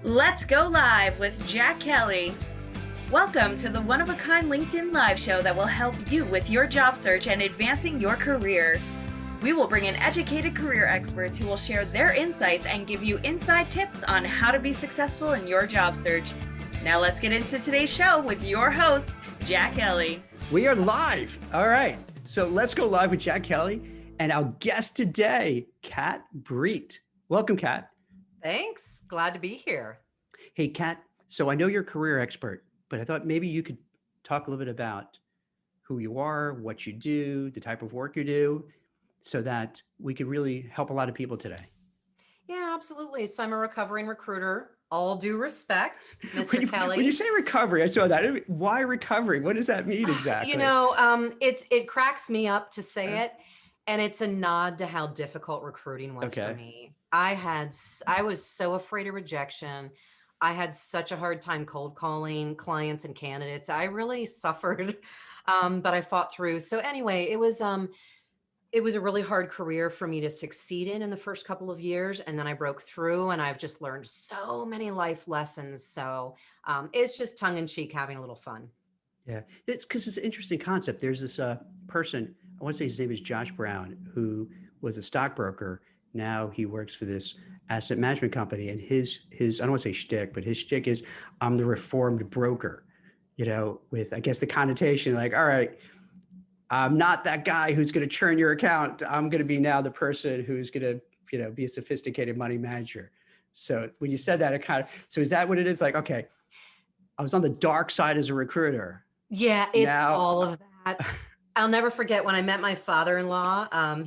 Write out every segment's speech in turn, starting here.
Let's go live with Jack Kelly. Welcome to the one-of-a-kind LinkedIn live show that will help you with your job search and advancing your career. We will bring in educated career experts who will share their insights and give you inside tips on how to be successful in your job search. Now let's get into today's show with your host, Jack Kelly. We are live. All right. So let's go live with Jack Kelly and our guest today, Kat Breet. Welcome, Kat. Thanks. Glad to be here. Hey, Kat. So I know you're a career expert, but I thought maybe you could talk a little bit about who you are, what you do, the type of work you do, so that we could really help a lot of people today. Yeah, absolutely. So I'm a recovering recruiter. All due respect, Mr. Kelly. When you say recovery, I saw that. Why recovering? What does that mean exactly? It cracks me up to say it, and it's a nod to how difficult recruiting was for me. I was so afraid of rejection. I had such a hard time cold calling clients and candidates. I really suffered, but I fought through. So anyway, it was a really hard career for me to succeed in the first couple of years. And then I broke through and I've just learned so many life lessons. So it's just tongue in cheek, having a little fun. Yeah, it's because it's an interesting concept. There's this person, I want to say his name is Josh Brown, who was a stockbroker. Now he works for this asset management company. And his I don't want to say shtick, but his shtick is, I'm the reformed broker, with, I guess, the connotation like, all right, I'm not that guy who's going to churn your account. I'm going to be now the person who's going to, be a sophisticated money manager. So when you said that, so is that what it is? Like, okay, I was on the dark side as a recruiter. Yeah, it's all of that. I'll never forget when I met my father-in-law.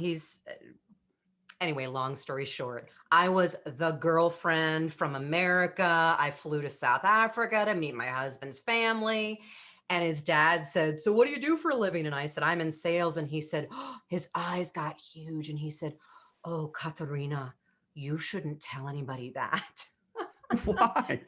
Anyway, long story short, I was the girlfriend from America. I flew to South Africa to meet my husband's family. And his dad said, "So what do you do for a living?" And I said, "I'm in sales." And he said, his eyes got huge. And he said, "Oh, Katarina, you shouldn't tell anybody that." Why?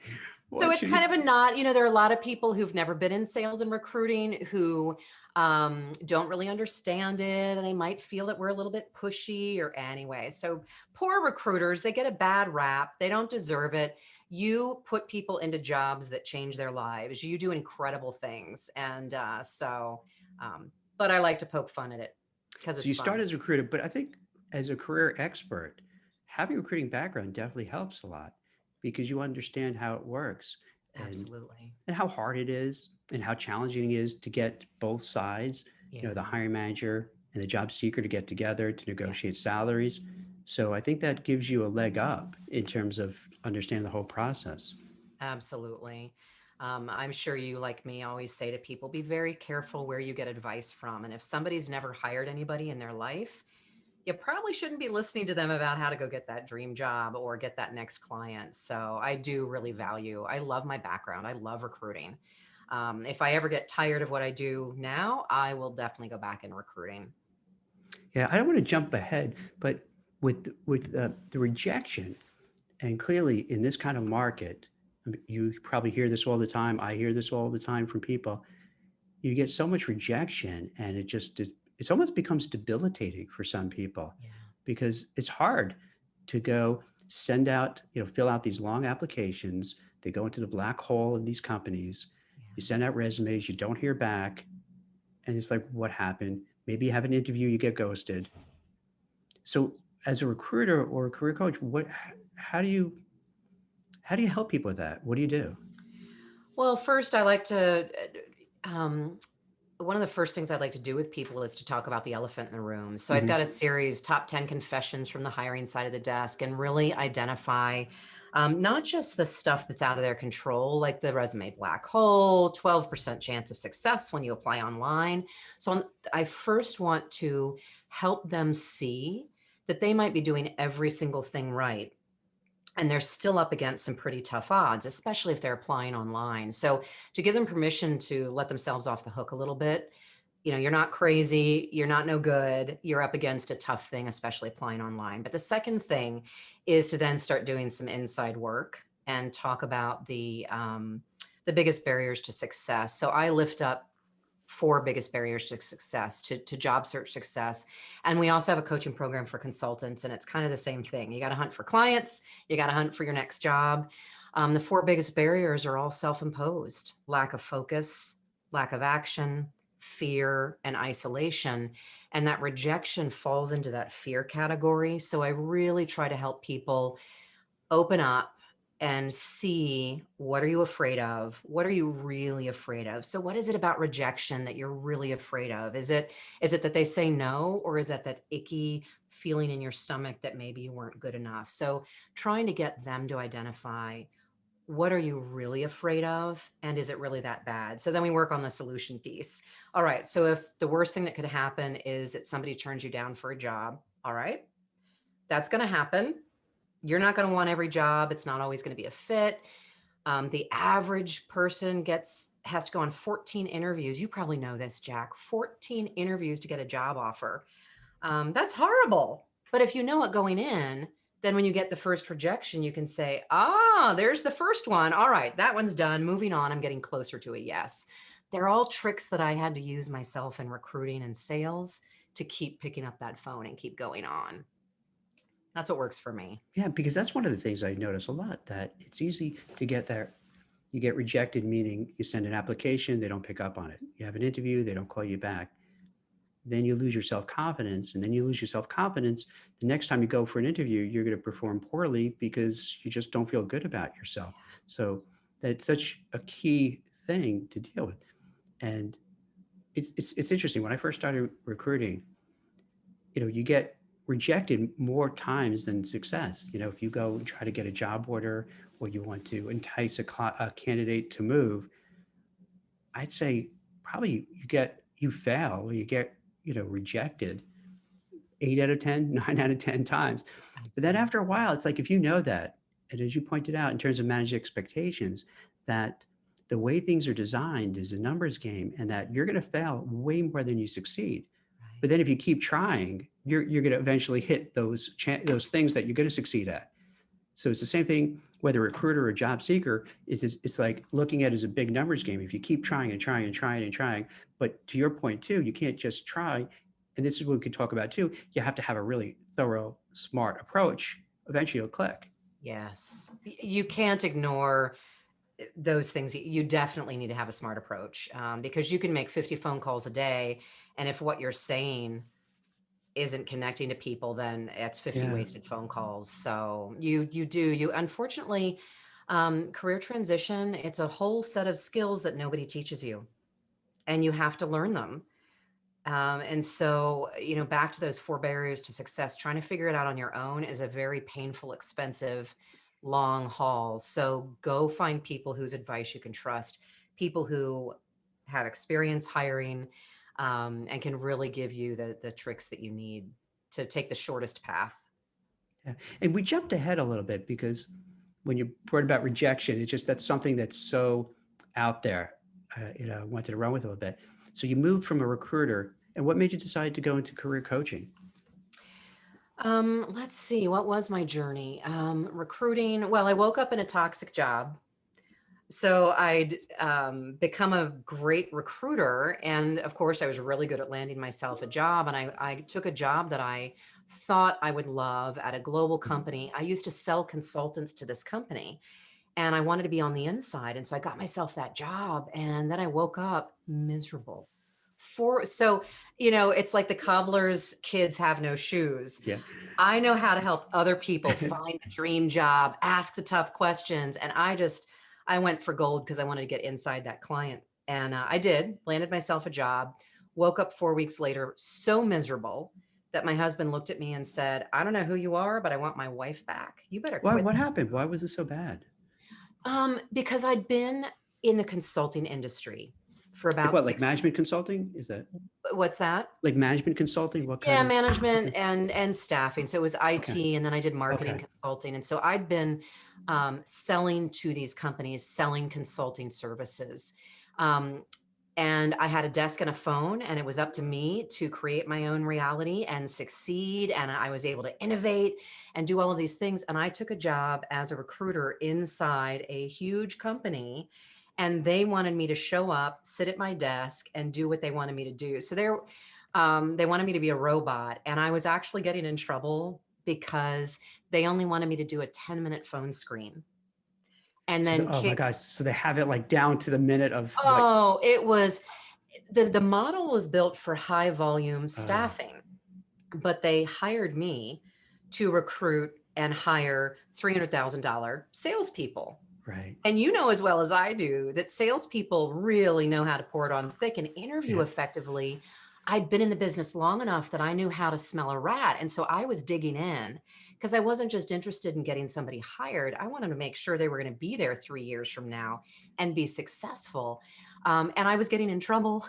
So it's kind of a nod. There are a lot of people who've never been in sales and recruiting who don't really understand it. And they might feel that we're a little bit pushy or anyway. So poor recruiters, they get a bad rap. They don't deserve it. You put people into jobs that change their lives. You do incredible things. And but I like to poke fun at it because it's So you fun. started as a recruiter, but I think as a career expert, having a recruiting background definitely helps a lot because you understand how it works. Absolutely. And how hard it is and how challenging it is to get both sides, the hiring manager and the job seeker to get together to negotiate salaries. So I think that gives you a leg up in terms of understanding the whole process. Absolutely. I'm sure you, like me, always say to people, be very careful where you get advice from. And if somebody's never hired anybody in their life, you probably shouldn't be listening to them about how to go get that dream job or get that next client. So I do really I love my background. I love recruiting. If I ever get tired of what I do now, I will definitely go back in recruiting. Yeah, I don't want to jump ahead, but with the rejection, and clearly in this kind of market, you probably hear this all the time. I hear this all the time from people. You get so much rejection, and it almost becomes debilitating for some people because it's hard to go send out, fill out these long applications. They go into the black hole of these companies. You send out resumes, you don't hear back. And it's like, what happened? Maybe you have an interview, you get ghosted. So as a recruiter or a career coach, how do you help people with that? What do you do? Well, first I like to, one of the first things I'd like to do with people is to talk about the elephant in the room. So I've got a series, top 10 confessions from the hiring side of the desk, and really identify not just the stuff that's out of their control, like the resume black hole, 12% chance of success when you apply online. So I first want to help them see that they might be doing every single thing right. And they're still up against some pretty tough odds, especially if they're applying online. So to give them permission to let themselves off the hook a little bit, you're not crazy, you're not no good, you're up against a tough thing, especially applying online. But the second thing is to then start doing some inside work and talk about the biggest barriers to success. So I lift up 4 biggest barriers to success, to job search success. And we also have a coaching program for consultants, and it's kind of the same thing. You got to hunt for clients, you got to hunt for your next job. The four biggest barriers are all self-imposed: lack of focus, lack of action, fear, and isolation. And that rejection falls into that fear category. So I really try to help people open up and see, what are you afraid of? What are you really afraid of? So what is it about rejection that you're really afraid of? Is it that they say no, or is that icky feeling in your stomach that maybe you weren't good enough? So trying to get them to identify, what are you really afraid of? And is it really that bad? So then we work on the solution piece. All right. So if the worst thing that could happen is that somebody turns you down for a job, all right, that's going to happen. You're not going to want every job. It's not always going to be a fit. The average person has to go on 14 interviews. You probably know this, Jack. 14 interviews to get a job offer. That's horrible. But if you know it going in, then when you get the first rejection, you can say, there's the first one. All right, that one's done. Moving on. I'm getting closer to a yes. They're all tricks that I had to use myself in recruiting and sales to keep picking up that phone and keep going on. That's what works for me. Yeah, because that's one of the things I notice a lot, that it's easy to get there. You get rejected, meaning you send an application, they don't pick up on it. You have an interview, they don't call you back. Then you lose your self-confidence, and then you lose your self-confidence. The next time you go for an interview, you're going to perform poorly because you just don't feel good about yourself. So that's such a key thing to deal with. And it's interesting. When I first started recruiting, you get rejected more times than success. If you go and try to get a job order, or you want to entice a candidate to move, I'd say probably you fail, or you get, rejected 8 out of 10, 9 out of 10 times. But then after a while, it's like, if you know that, and as you pointed out, in terms of managing expectations, that the way things are designed is a numbers game, and that you're going to fail way more than you succeed. But then if you keep trying, you're going to eventually hit those things that you're going to succeed at. So it's the same thing, whether a recruiter or a job seeker, it's like looking at it as a big numbers game. If you keep trying and trying and trying and trying, but to your point too, you can't just try. And this is what we could talk about too. You have to have a really thorough, smart approach. Eventually it'll click. Yes. You can't ignore those things. You definitely need to have a smart approach, because you can make 50 phone calls a day. And if what you're saying isn't connecting to people, then it's 50 wasted phone calls. So you unfortunately, career transition, it's a whole set of skills that nobody teaches you, and you have to learn them. And so, back to those four barriers to success, trying to figure it out on your own is a very painful, expensive, long haul. So go find people whose advice you can trust, people who have experience hiring, and can really give you the tricks that you need to take the shortest path. Yeah. And we jumped ahead a little bit, because when you brought about rejection, it's just, that's something that's so out there. I wanted to run with it a little bit. So you moved from a recruiter, and what made you decide to go into career coaching? Let's see, what was my journey? Recruiting. Well, I woke up in a toxic job. So I'd become a great recruiter. And of course, I was really good at landing myself a job. And I took a job that I thought I would love at a global company. I used to sell consultants to this company, and I wanted to be on the inside. And so I got myself that job. And then I woke up miserable. It's like the cobbler's kids have no shoes. Yeah. I know how to help other people find the dream job, ask the tough questions. And I went for gold because I wanted to get inside that client. And I did, landed myself a job, woke up 4 weeks later, so miserable that my husband looked at me and said, "I don't know who you are, but I want my wife back. You better Why? quit." What happened? Why was it so bad? Because I'd been in the consulting industry for Like about what? Like 6 management consulting? Is that What's that? like management consulting? What kind Yeah, of? management Okay. and staffing. So it was Okay. IT, and then I did marketing Okay. consulting. And so I'd been selling to these companies, selling consulting services. Um, and I had a desk and a phone, and it was up to me to create my own reality and succeed. And I was able to innovate and do all of these things. And I took a job as a recruiter inside a huge company, and they wanted me to show up, sit at my desk, and do what they wanted me to do. So they wanted me to be a robot, and I was actually getting in trouble because they only wanted me to do a 10-minute phone screen. And So then oh my gosh, so they have it like down to the minute of what, oh, it was the model was built for high volume uh, staffing, but they hired me to recruit and hire $300,000 salespeople. right. And you know as well as I do that salespeople really know how to pour it on thick and interview Yeah. effectively. I'd been in the business long enough that I knew how to smell a rat. And so I was digging in because I wasn't just interested in getting somebody hired. I wanted to make sure they were going to be there 3 years from now and be successful. And I was getting in trouble.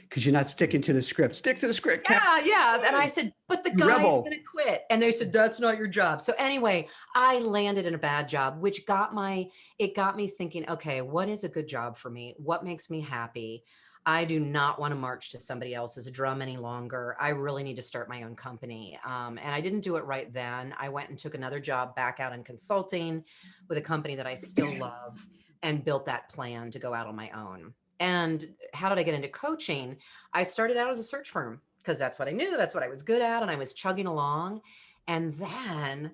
Because you're not sticking to the script. Stick to the script, Kat. Yeah. And I said, but the You guy's rebel. going to quit. And they said, that's not your job. So anyway, I landed in a bad job, which it got me thinking, okay, what is a good job for me? What makes me happy? I do not want to march to somebody else's drum any longer. I really need to start my own company. And I didn't do it right then. I went and took another job back out in consulting with a company that I still love and built that plan to go out on my own. And how did I get into coaching? I started out as a search firm because that's what I knew. That's what I was good at. And I was chugging along. And then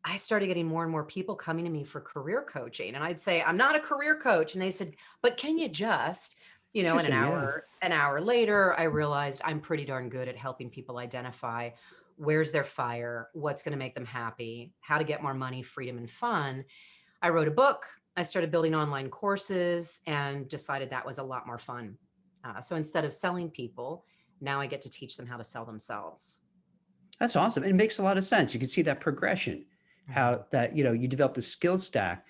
I started getting more and more people coming to me for career coaching. And I'd say, I'm not a career coach. And they said, but can you just, and Interesting, yeah. an hour later, I realized I'm pretty darn good at helping people identify where's their fire, what's going to make them happy, how to get more money, freedom, and fun. I wrote a book. I started building online courses and decided that was a lot more fun. So instead of selling people, now I get to teach them how to sell themselves. That's awesome. And it makes a lot of sense. You can see that progression, how that, you develop the skill stack,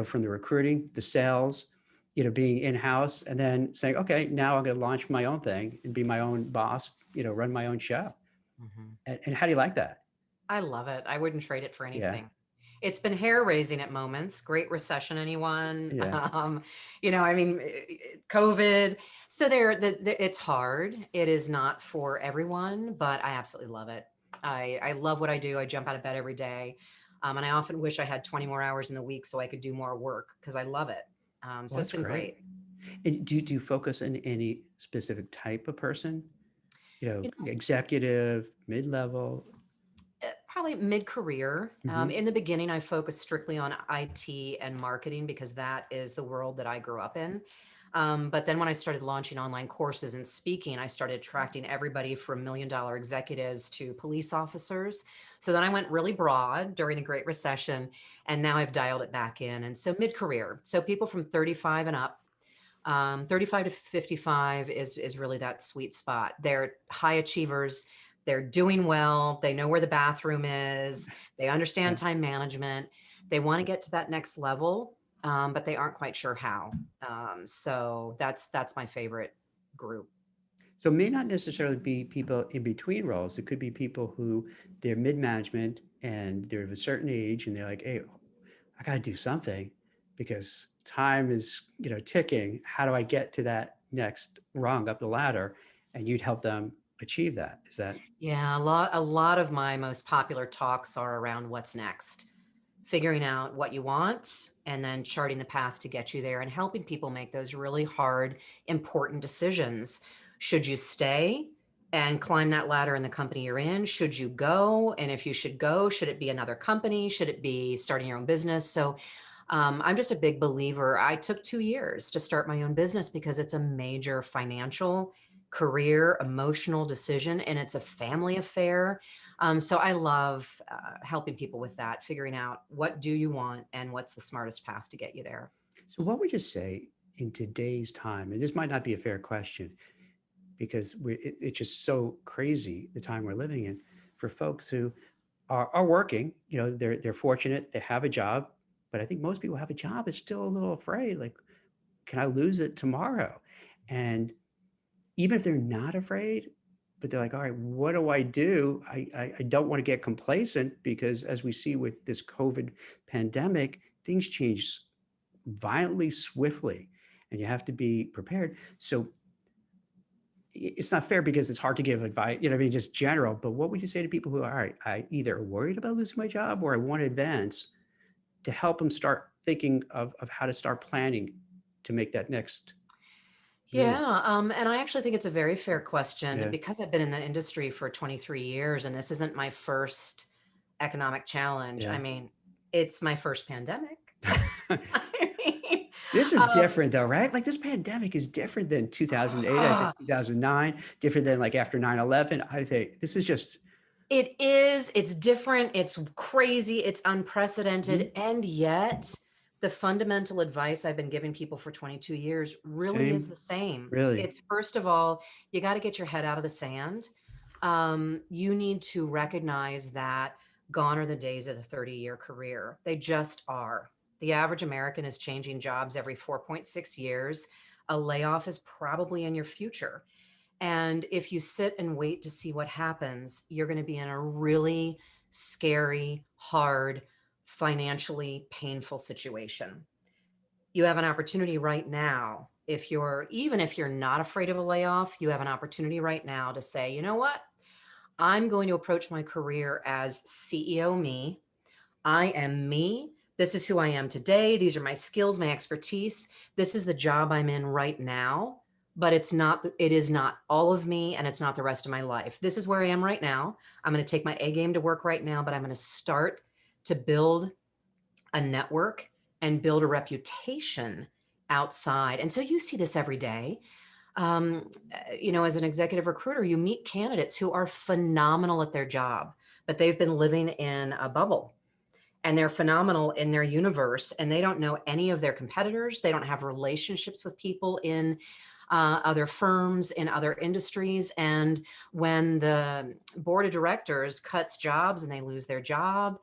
from the recruiting, the sales, being in-house, and then saying, okay, now I'm going to launch my own thing and be my own boss, run my own show. And how do you like that? I love it. I wouldn't trade it for Yeah. anything. It's been hair raising at moments. Great recession, anyone? Yeah. COVID. So it's hard. It is not for everyone, but I absolutely love it. I love what I do. I jump out of bed every day. And I often wish I had 20 more hours in the week so I could do more work because I love it. So Well, it's that's been great. great. And do you focus on any specific type of person? You know, Executive, mid-level? Probably mid-career. Mm-hmm. In the beginning, I focused strictly on IT and marketing because that is the world that I grew up in. But then when I started launching online courses and speaking, I started attracting everybody from $1 million executives to police officers. So then I went really broad during the Great Recession, and now I've dialed it back in. And so mid-career, so people from 35 and up. 35 to 55 is really that sweet spot. They're high achievers. They're doing well. They know where the bathroom is. They understand time management. They want to get to that next level, but they aren't quite sure how. So that's my favorite group. So it may not necessarily be people in between roles. It could be people who they're mid-management and they're of a certain age and they're like, hey, I got to do something because time is, ticking. How do I get to that next rung up the ladder? And you'd help them achieve that. Is that? Yeah, a lot of my most popular talks are around what's next, figuring out what you want and then charting the path to get you there and helping people make those really hard, important decisions. Should you stay and climb that ladder in the company you're in? Should you go? And if you should go, should it be another company? Should it be starting your own business? So I'm just a big believer. I took 2 years to start my own business because it's a major financial, career, emotional decision, and it's a family affair. So I love helping people with that, figuring out what do you want and what's the smartest path to get you there. So what would you say in today's time, and this might not be a fair question because it's just so crazy the time we're living in for folks who are working, they're fortunate, they have a job, but I think most people have a job is still a little afraid, like, can I lose it tomorrow? And even if they're not afraid, but they're like, all right, what do I do? I don't want to get complacent because as we see with this COVID pandemic, things change violently, swiftly, and you have to be prepared. So it's not fair because it's hard to give advice, just general, but what would you say to people who are, all right, I either worried about losing my job or I want to advance to help them start thinking of how to start planning to make that next move? Yeah. And I actually think it's a very fair question Yeah. because I've been in the industry for 23 years and this isn't my first economic challenge. Yeah. I mean, it's my first pandemic. I mean, This is different though, right? Like this pandemic is different than 2008, I think 2009, different than like after 9/11. I think this is just. it is, it's different, it's crazy, it's unprecedented, and yet the fundamental advice I've been giving people for 22 years really is Same, the same. really. It's, first of all, you got to get your head out of the sand. You need to recognize that gone are the days of the 30-year career. They just are. The average American is changing jobs every 4.6 years. A layoff is probably in your future. And if you sit and wait to see what happens, you're going to be in a really scary, hard, financially painful situation. You have an opportunity right now. Even if you're not afraid of a layoff, you have an opportunity right now to say, you know what? I'm going to approach my career as CEO me. I am me. This is who I am today. These are my skills, my expertise. This is the job I'm in right now, but it is not all of me, and it's not the rest of my life. This is where I am right now. I'm going to take my A game to work right now, but I'm going to start to build a network and build a reputation outside. And so you see this every day. As an executive recruiter, you meet candidates who are phenomenal at their job, but they've been living in a bubble and they're phenomenal in their universe, and they don't know any of their competitors. They don't have relationships with people in other firms, in other industries. And when the board of directors cuts jobs and they lose their job,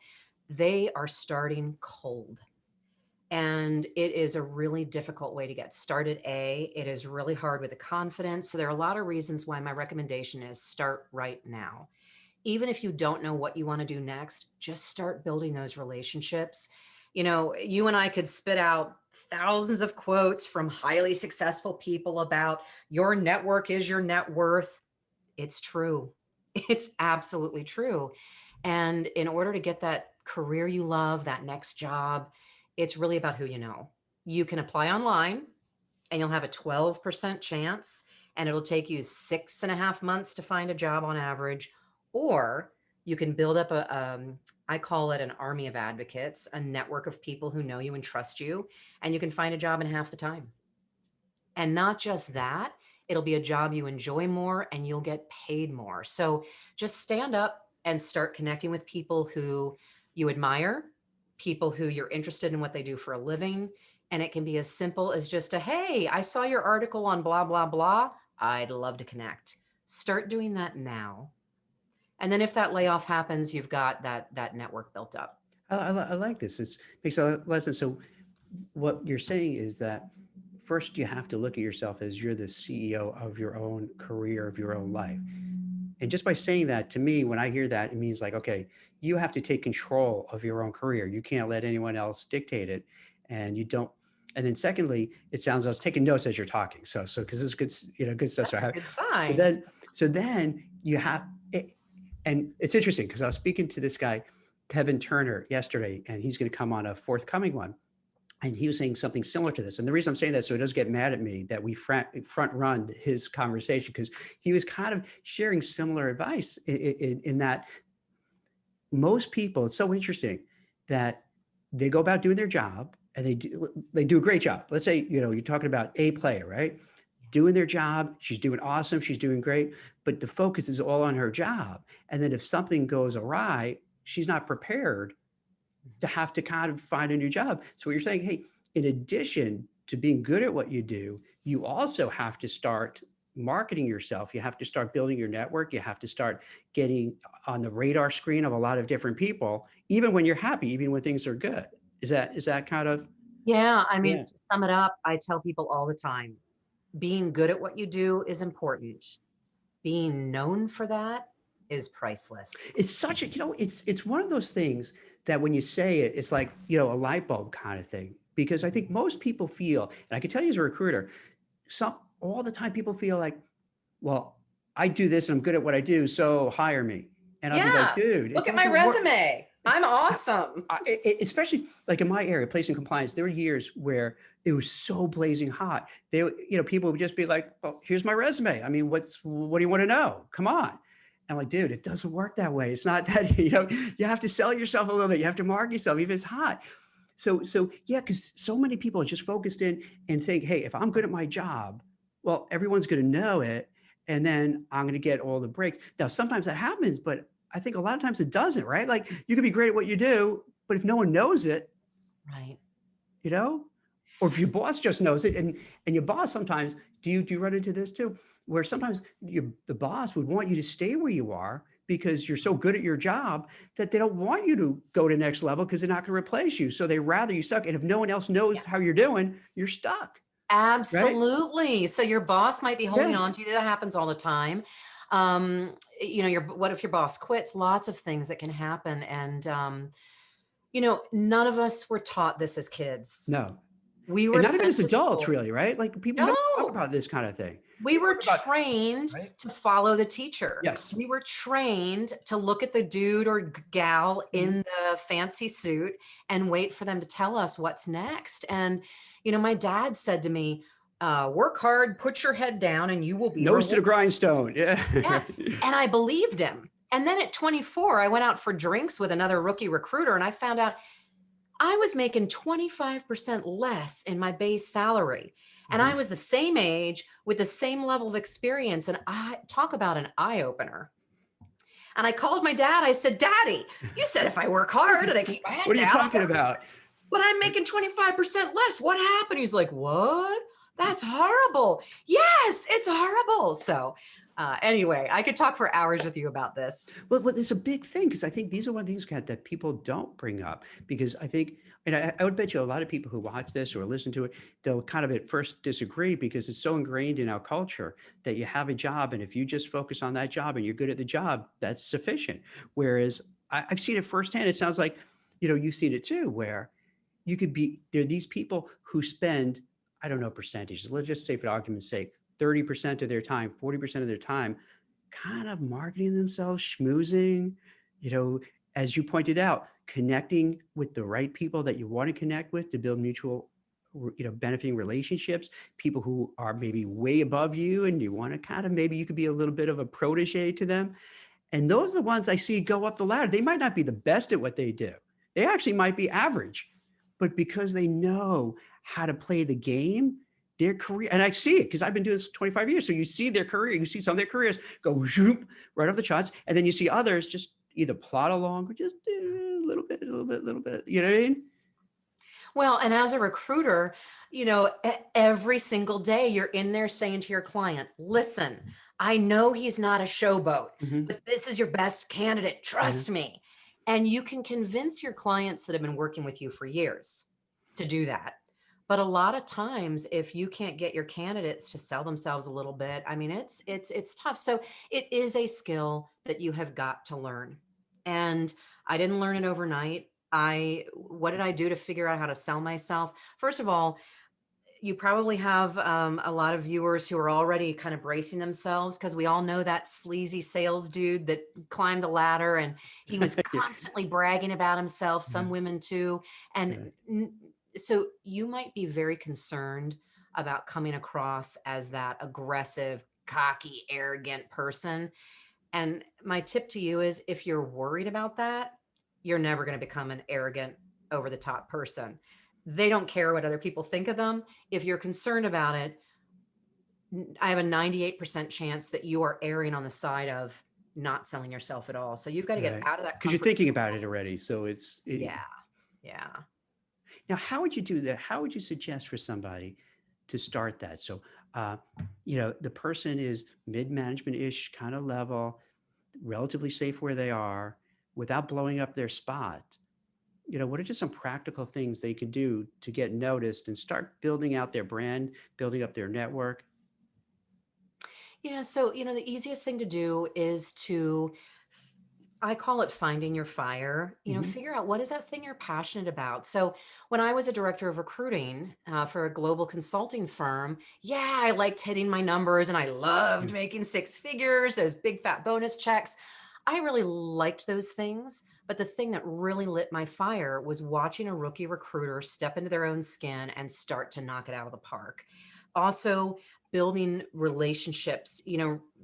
they are starting cold. And it is a really difficult way to get started. It is really hard with the confidence. So there are a lot of reasons why my recommendation is start right now. Even if you don't know what you want to do next, just start building those relationships. You and I could spit out thousands of quotes from highly successful people about your network is your net worth. It's true. It's absolutely true. And in order to get that career you love, that next job, it's really about who you know. You can apply online and you'll have a 12% chance, and it'll take you 6.5 months to find a job on average. Or you can build up I call it an army of advocates, a network of people who know you and trust you, and you can find a job in half the time. And not just that, it'll be a job you enjoy more and you'll get paid more. So just stand up and start connecting with people who you admire, people who you're interested in what they do for a living. And it can be as simple as just hey, I saw your article on blah, blah, blah. I'd love to connect. Start doing that now. And then if that layoff happens, you've got that network built up. I like this. It makes a lot of sense. So what you're saying is that first you have to look at yourself as you're the CEO of your own career, of your own life. And just by saying that, to me, when I hear that, it means like, okay, you have to take control of your own career. You can't let anyone else dictate it. And you don't. And then secondly, it sounds, I was taking notes as you're talking. So, because it's good, good stuff. That's a good sign. So then you have it, and it's interesting because I was speaking to this guy, Kevin Turner, yesterday, and he's going to come on a forthcoming one. And he was saying something similar to this. And the reason I'm saying that, so he doesn't get mad at me that we front run his conversation, because he was kind of sharing similar advice in that most people, it's so interesting that they go about doing their job and they do a great job. Let's say, you're talking about a player, right? Doing their job. She's doing awesome. She's doing great, but the focus is all on her job. And then if something goes awry, she's not prepared to have to kind of find a new job. So what you're saying, hey, in addition to being good at what you do, you also have to start marketing yourself. You have to start building your network. You have to start getting on the radar screen of a lot of different people, even when you're happy, even when things are good. Is that kind of? Yeah. I mean, to sum it up, I tell people all the time, being good at what you do is important. Being known for that is priceless. It's such a, it's one of those things that when you say it, it's like, a light bulb kind of thing, because I think most people feel, and I can tell you as a recruiter, all the time people feel like, well, I do this and I'm good at what I do, so hire me. And I'll be like, dude, look at my resume. I'm awesome. Especially like in my area, placing compliance, there were years where it was so blazing hot. People would just be like, oh, here's my resume. I mean, what do you want to know? Come on. I'm like, dude, it doesn't work that way. It's not that, you have to sell yourself a little bit. You have to market yourself, even if it's hot. So yeah, because so many people are just focused in and think, hey, if I'm good at my job, well, everyone's going to know it, and then I'm going to get all the break. Now, sometimes that happens, but I think a lot of times it doesn't, right? Like you can be great at what you do, but if no one knows it, Right. you know, or if your boss just knows it, and your boss sometimes, do you run into this too, where sometimes the boss would want you to stay where you are because you're so good at your job that they don't want you to go to the next level because they're not going to replace you, so they rather you stuck, and if no one else knows how you're doing, you're stuck, right? Absolutely. So your boss might be holding Yeah. on to you. That happens all the time. What if your boss quits? Lots of things that can happen. And, none of us were taught this as kids. No, We and were not even sent as to adults, school. really, right? Like people, we don't talk No, about this kind of thing. we We were talk about, trained right? to follow the teacher. Yes. We were trained to look at the dude or gal Mhm. in the fancy suit and wait for them to tell us what's next. And, my dad said to me, work hard, put your head down, and you will be Nose to the rewarded. grindstone. Yeah. Yeah. And I believed him. And then at 24, I went out for drinks with another rookie recruiter, and I found out I was making 25% less in my base salary. And I Mhm. was the same age with the same level of experience. And I talk about an eye opener. And I called my dad. I said, Daddy, you said if I work hard and I keep my head What are you down, talking about? but I'm making 25% less. What happened? He's like, what? That's horrible. Yes, it's horrible. So, anyway, I could talk for hours with you about this. Well, it's a big thing because I think these are one of the things, Kat, that people don't bring up because I think, and I would bet you a lot of people who watch this or listen to it, they'll kind of at first disagree because it's so ingrained in our culture that you have a job, and if you just focus on that job and you're good at the job, that's sufficient. Whereas I've seen it firsthand. It sounds like, you've seen it too, where there are these people who spend, I don't know percentages, let's just say for argument's sake, 30% of their time, 40% of their time kind of marketing themselves, schmoozing, you know, as you pointed out, connecting with the right people that you want to connect with to build mutual, benefiting relationships, people who are maybe way above you and you want to kind of, maybe you could be a little bit of a protege to them. And those are the ones I see go up the ladder. They might not be the best at what they do. They actually might be average, but because they know how to play the game, their career, and I see it because I've been doing this 25 years. So you see their career, you see some of their careers go zoop, right off the charts. And then you see others just either plod along or just a little bit, a little bit, a little bit. You know what I mean? Well, and as a recruiter, every single day you're in there saying to your client, listen, I know he's not a showboat, Mm-hmm. but this is your best candidate. Yeah. Trust me. And you can convince your clients that have been working with you for years to do that. But a lot of times, if you can't get your candidates to sell themselves a little bit, I mean, it's tough. So it is a skill that you have got to learn. And I didn't learn it overnight. What did I do to figure out how to sell myself? First of all, you probably have a lot of viewers who are already kind of bracing themselves because we all know that sleazy sales dude that climbed the ladder and he was Yeah. constantly bragging about himself, Yeah. some women too. And so you might be very concerned about coming across as that aggressive, cocky, arrogant person. And my tip to you is if you're worried about that, you're never going to become an arrogant, over the top person. They don't care what other people think of them. If you're concerned about it, I have a 98% chance that you are erring on the side of not selling yourself at all. So you've got to get Right. out of that Because you're comfort thinking zone. about it already. So Yeah. Yeah. now, how would you do that? How would you suggest for somebody to start that? So, the person is mid-management-ish kind of level, relatively safe where they are without blowing up their spot. What are just some practical things they could do to get noticed and start building out their brand, building up their network? Yeah. So, the easiest thing to do is I call it finding your fire, Hmm. figure out what is that thing you're passionate about. So when I was a director of recruiting for a global consulting firm, yeah, I liked hitting my numbers and I loved making six figures, those big fat bonus checks. I really liked those things. But the thing that really lit my fire was watching a rookie recruiter step into their own skin and start to knock it out of the park. Also, building relationships.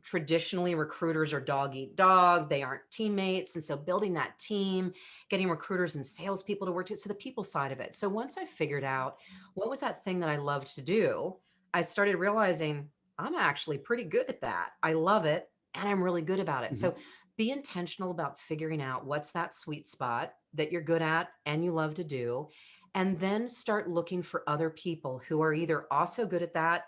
Traditionally recruiters are dog eat dog. They aren't teammates. And so building that team, getting recruiters and salespeople to work to, so the people side of it. So once I figured out what was that thing that I loved to do, I started realizing I'm actually pretty good at that. I love it and I'm really good about it. Mhm. So be intentional about figuring out what's that sweet spot that you're good at and you love to do. And then start looking for other people who are either also good at that,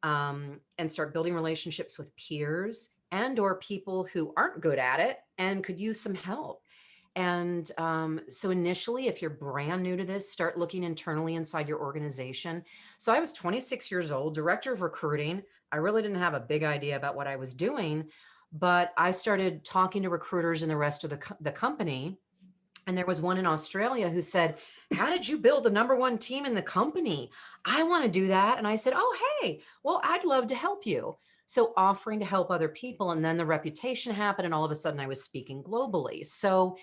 and start building relationships with peers and or people who aren't good at it and could use some help. And so initially, if you're brand new to this, start looking internally inside your organization. So I was 26 years old, director of recruiting. I really didn't have a big idea about what I was doing, but I started talking to recruiters in the rest of the company. And there was one in Australia who said, "How did you build the number one team in the company? I want to do that." And I said, "Oh, hey, well, I'd love to help you." So offering to help other people. And then the reputation happened. And all of a sudden I was speaking globally. So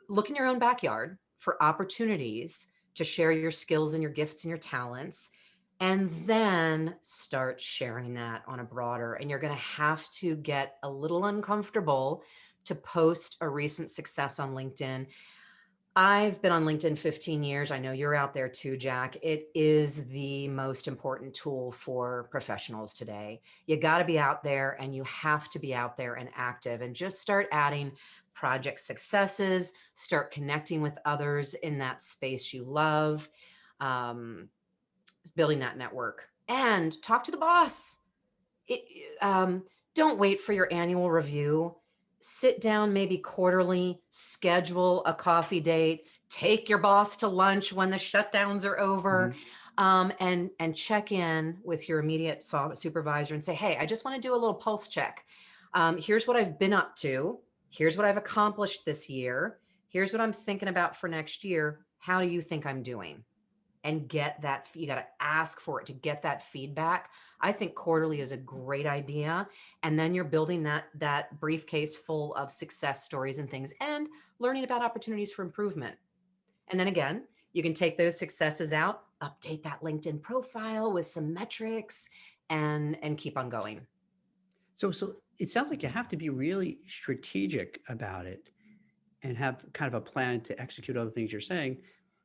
look in your own backyard for opportunities to share your skills and your gifts and your talents. And then start sharing that on a broader. And you're going to have to get a little uncomfortable to post a recent success on LinkedIn. I've been on LinkedIn 15 years. I know you're out there too, Jack. It is the most important tool for professionals today. You got to be out there and you have to be out there and active, and just start adding project successes, start connecting with others in that space you love, um, building that network, and talk to the boss. it, don't wait for your annual review. Sit down maybe quarterly, schedule a coffee date, take your boss to lunch when the shutdowns are over, Mhm. and check in with your immediate supervisor and say, "Hey, I just want to do a little pulse check. Here's what I've been up to. Here's what I've accomplished this year. Here's what I'm thinking about for next year. How do you think I'm doing?" And get that. You got to ask for it to get that feedback. I think quarterly is a great idea. And then you're building that briefcase full of success stories and things, and learning about opportunities for improvement. And then again, you can take those successes out, update that LinkedIn profile with some metrics, and keep on going. So it sounds like you have to be really strategic about it and have kind of a plan to execute all the things you're saying.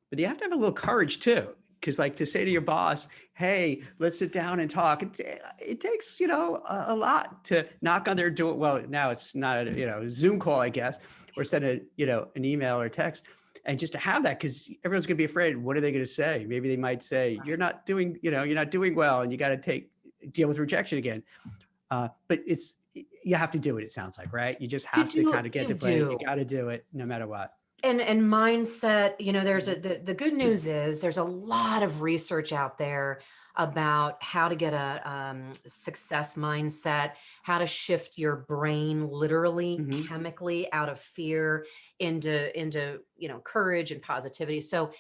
But you have to have a little courage too, because like to say to your boss, "Hey, let's sit down and talk." It takes a lot to knock on their door. Well, now it's not a Zoom call, I guess, or send an email or text, and just to have that, because everyone's going to be afraid. What are they going to say? Maybe they might say you're not doing well, and you got to deal with rejection again. But you have to do it. It sounds like, right? You just You have to do, kind of get you the plan. You do. got to do it no matter what. And mindset, there's Mhm. the good news is there's a lot of research out there about how to get a success mindset, how to shift your brain literally Mhm. chemically out of fear into courage and positivity. So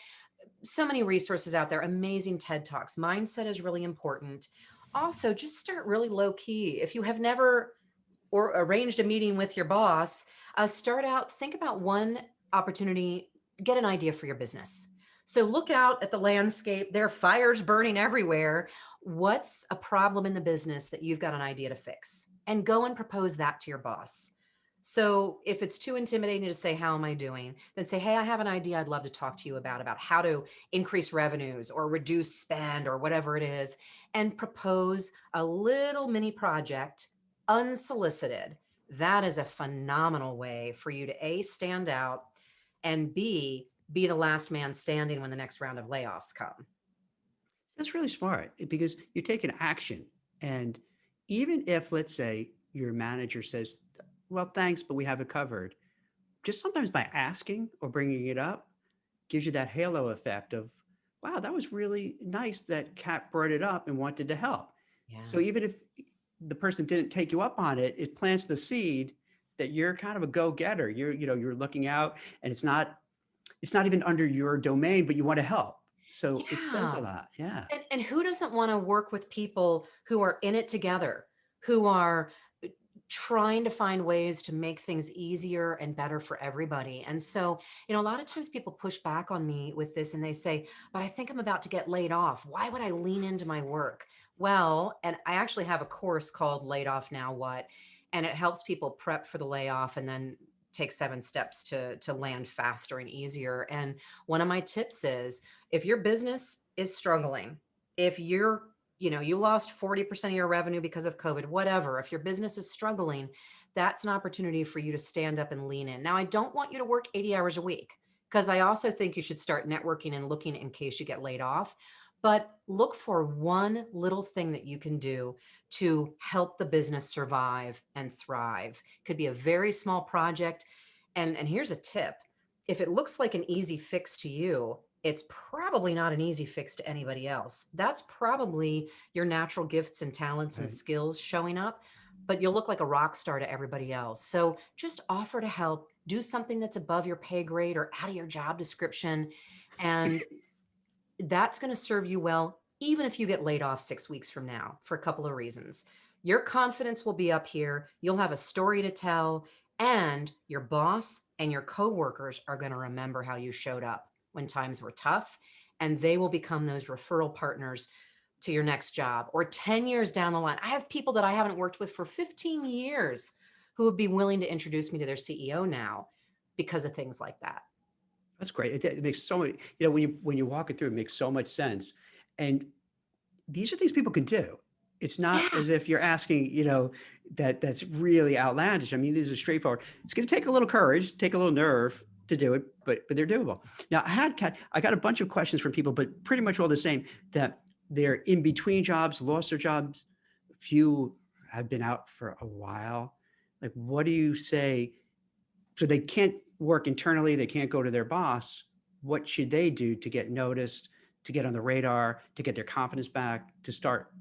many resources out there, amazing TED Talks. Mindset is really important. Also, just start really low key. If you have never or arranged a meeting with your boss, start out, think about one opportunity, get an idea for your business. So look out at the landscape. There are fires burning everywhere. What's a problem in the business that you've got an idea to fix? And go and propose that to your boss. So if it's too intimidating to say, "How am I doing?" then say, "Hey, I have an idea I'd love to talk to you about how to increase revenues or reduce spend or whatever it is," and propose a little mini project unsolicited. That is a phenomenal way for you to A, stand out, and B, be the last man standing when the next round of layoffs come. That's really smart because you're taking action. And even if, let's say, your manager says, "Well, thanks, but we have it covered," just sometimes by asking or bringing it up gives you that halo effect of, "Wow, that was really nice that Kat brought it up and wanted to help." So Yeah. even if the person didn't take you up on it, it plants the seed that you're kind of a go-getter. You're looking out, and it's not even under your domain, but you want to help. So it says a Yeah. lot. Yeah. And who doesn't want to work with people who are in it together, who are trying to find ways to make things easier and better for everybody? And so, a lot of times people push back on me with this and they say, "But I think I'm about to get laid off. Why would I lean into my work?" Well, and I actually have a course called Laid Off Now What, and it helps people prep for the layoff and then take 7 steps to land faster and easier. And one of my tips is if your business is struggling, if you lost 40% of your revenue because of COVID, whatever, if your business is struggling, that's an opportunity for you to stand up and lean in. Now, I don't want you to work 80 hours a week because I also think you should start networking and looking in case you get laid off. But look for one little thing that you can do to help the business survive and thrive. Could be a very small project. And here's a tip. If it looks like an easy fix to you, it's probably not an easy fix to anybody else. That's probably your natural gifts and talents and Right. skills showing up, but you'll look like a rock star to everybody else. So just offer to help, do something that's above your pay grade or out of your job description. And that's going to serve you well, even if you get laid off 6 weeks from now, for a couple of reasons. Your confidence will be up here. You'll have a story to tell, and your boss and your coworkers are going to remember how you showed up when times were tough, and they will become those referral partners to your next job or 10 years down the line. I have people that I haven't worked with for 15 years who would be willing to introduce me to their CEO now because of things like that. That's great. It makes so many, when you walk it through, it makes so much sense. And these are things people can do. It's not Yeah. as if you're asking, that's really outlandish. I mean, these are straightforward. It's going to take a little courage, take a little nerve to do it, but they're doable. Now, I got a bunch of questions from people, but pretty much all the same, that they're in between jobs, lost their jobs. A few have been out for a while. Like, what do you say? So they can't work internally, they can't go to their boss. What should they do to get noticed, to get on the radar, to get their confidence back, to start,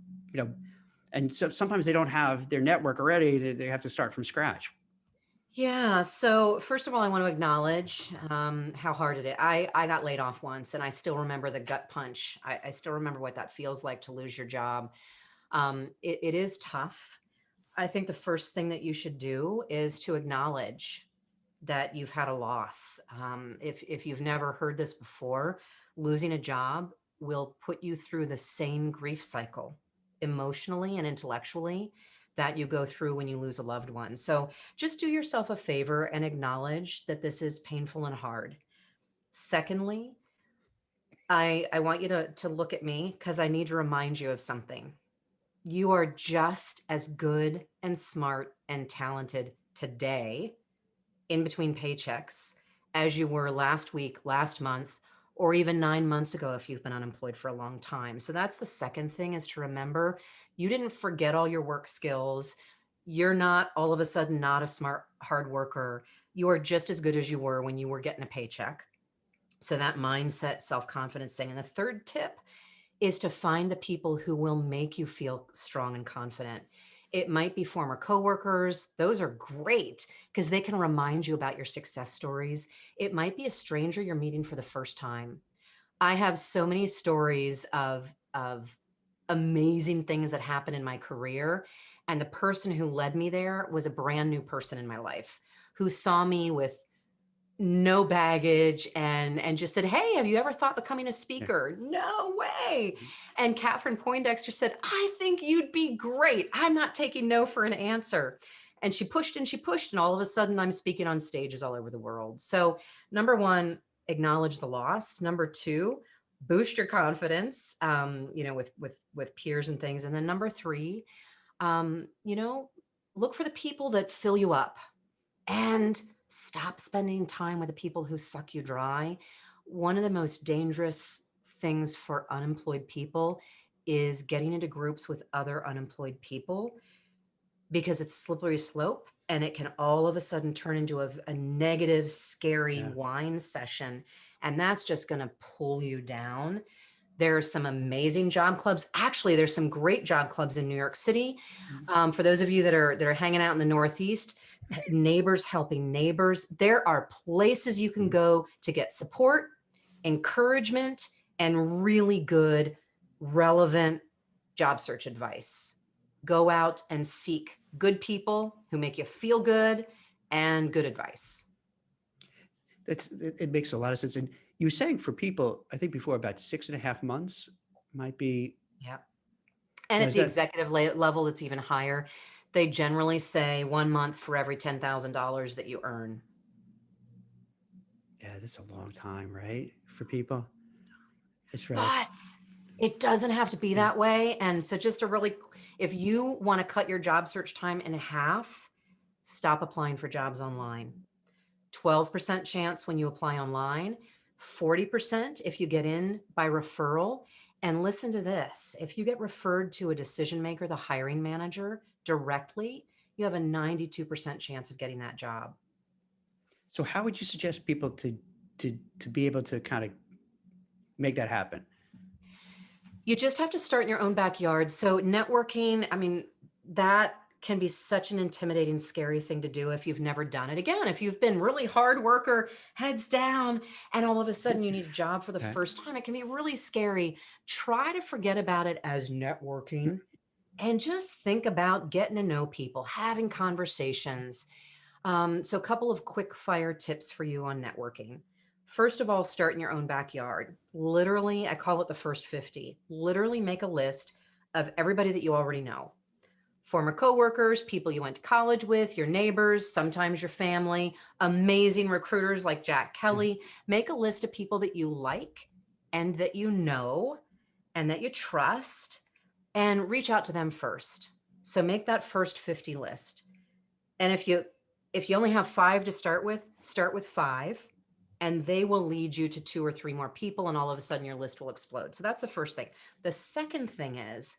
and so sometimes they don't have their network already, they have to start from scratch. Yeah. So first of all, I want to acknowledge how hard it is. I got laid off once, and I still remember the gut punch. I still remember what that feels like to lose your job. It is tough. I think the first thing that you should do is to acknowledge that you've had a loss. If you've never heard this before, losing a job will put you through the same grief cycle emotionally and intellectually that you go through when you lose a loved one. So just do yourself a favor and acknowledge that this is painful and hard. Secondly, I want you to look at me because I need to remind you of something. You are just as good and smart and talented today in between paychecks as you were last week, last month, or even 9 months ago if you've been unemployed for a long time. So that's the second thing, is to remember you didn't forget all your work skills. You're not all of a sudden not a smart, hard worker. You are just as good as you were when you were getting a paycheck. So that mindset, self-confidence thing. And the third tip is to find the people who will make you feel strong and confident. It might be former coworkers. Those are great because they can remind you about your success stories. It might be a stranger you're meeting for the first time. I have so many stories of amazing things that happened in my career. And the person who led me there was a brand new person in my life who saw me with no baggage and just said, "Hey, have you ever thought becoming a Yeah. speaker?" No way. And Catherine Poindexter said, "I think you'd be great. I'm not taking no for an answer." And she pushed and she pushed, and all of a sudden I'm speaking on stages all over the world. So number one, acknowledge the loss. Number two, boost your confidence, with peers and things. And then number three, um, you know, look for the people that fill you up and stop spending time with the people who suck you dry. One of the most dangerous things for unemployed people is getting into groups with other unemployed people because it's slippery slope and it can all of a sudden turn into a negative, scary Yeah. whine session. And that's just going to pull you down. There are some amazing job clubs. Actually, there's some great job clubs in New York City. For those of you that are hanging out in the Northeast, neighbors helping neighbors. There are places you can go to get support, encouragement, and really good, relevant job search advice. Go out and seek good people who make you feel good and good advice. It makes a lot of sense. And you were saying for people, I think before, about 6.5 months might be Yep. And Now, at is the that, executive level, it's even higher. They generally say 1 month for every $10,000 that you earn. yeah, that's a long time, right? For people. That's right. But it doesn't have to be Yeah. that way. And so just a really, if you want to cut your job search time in half, stop applying for jobs online. 12% chance when you apply online, 40% if you get in by referral. And listen to this, if you get referred to a decision maker, the hiring manager directly, you have a 92% chance of getting that job. So how would you suggest people to be able to kind of make that happen? You just have to start in your own backyard. So networking, I mean, that can be such an intimidating, scary thing to do if you've never done it. Again, if you've been really hard worker, heads down, and all of a sudden you need a job for the Okay. first time, it can be really scary. Try to forget about it as networking and just think about getting to know people, having conversations. So a couple of quick fire tips for you on networking. First of all, start in your own backyard. Literally, I call it the first 50. Literally make a list of everybody that you already know. Former coworkers, people you went to college with, your neighbors, sometimes your family, amazing recruiters like Jack Kelly. Make a list of people that you like and that you know and that you trust and reach out to them first. So make that first 50 list. And if you only have 5 to start with 5 and they will lead you to 2 or 3 more people and all of a sudden your list will explode. So that's the first thing. The second thing is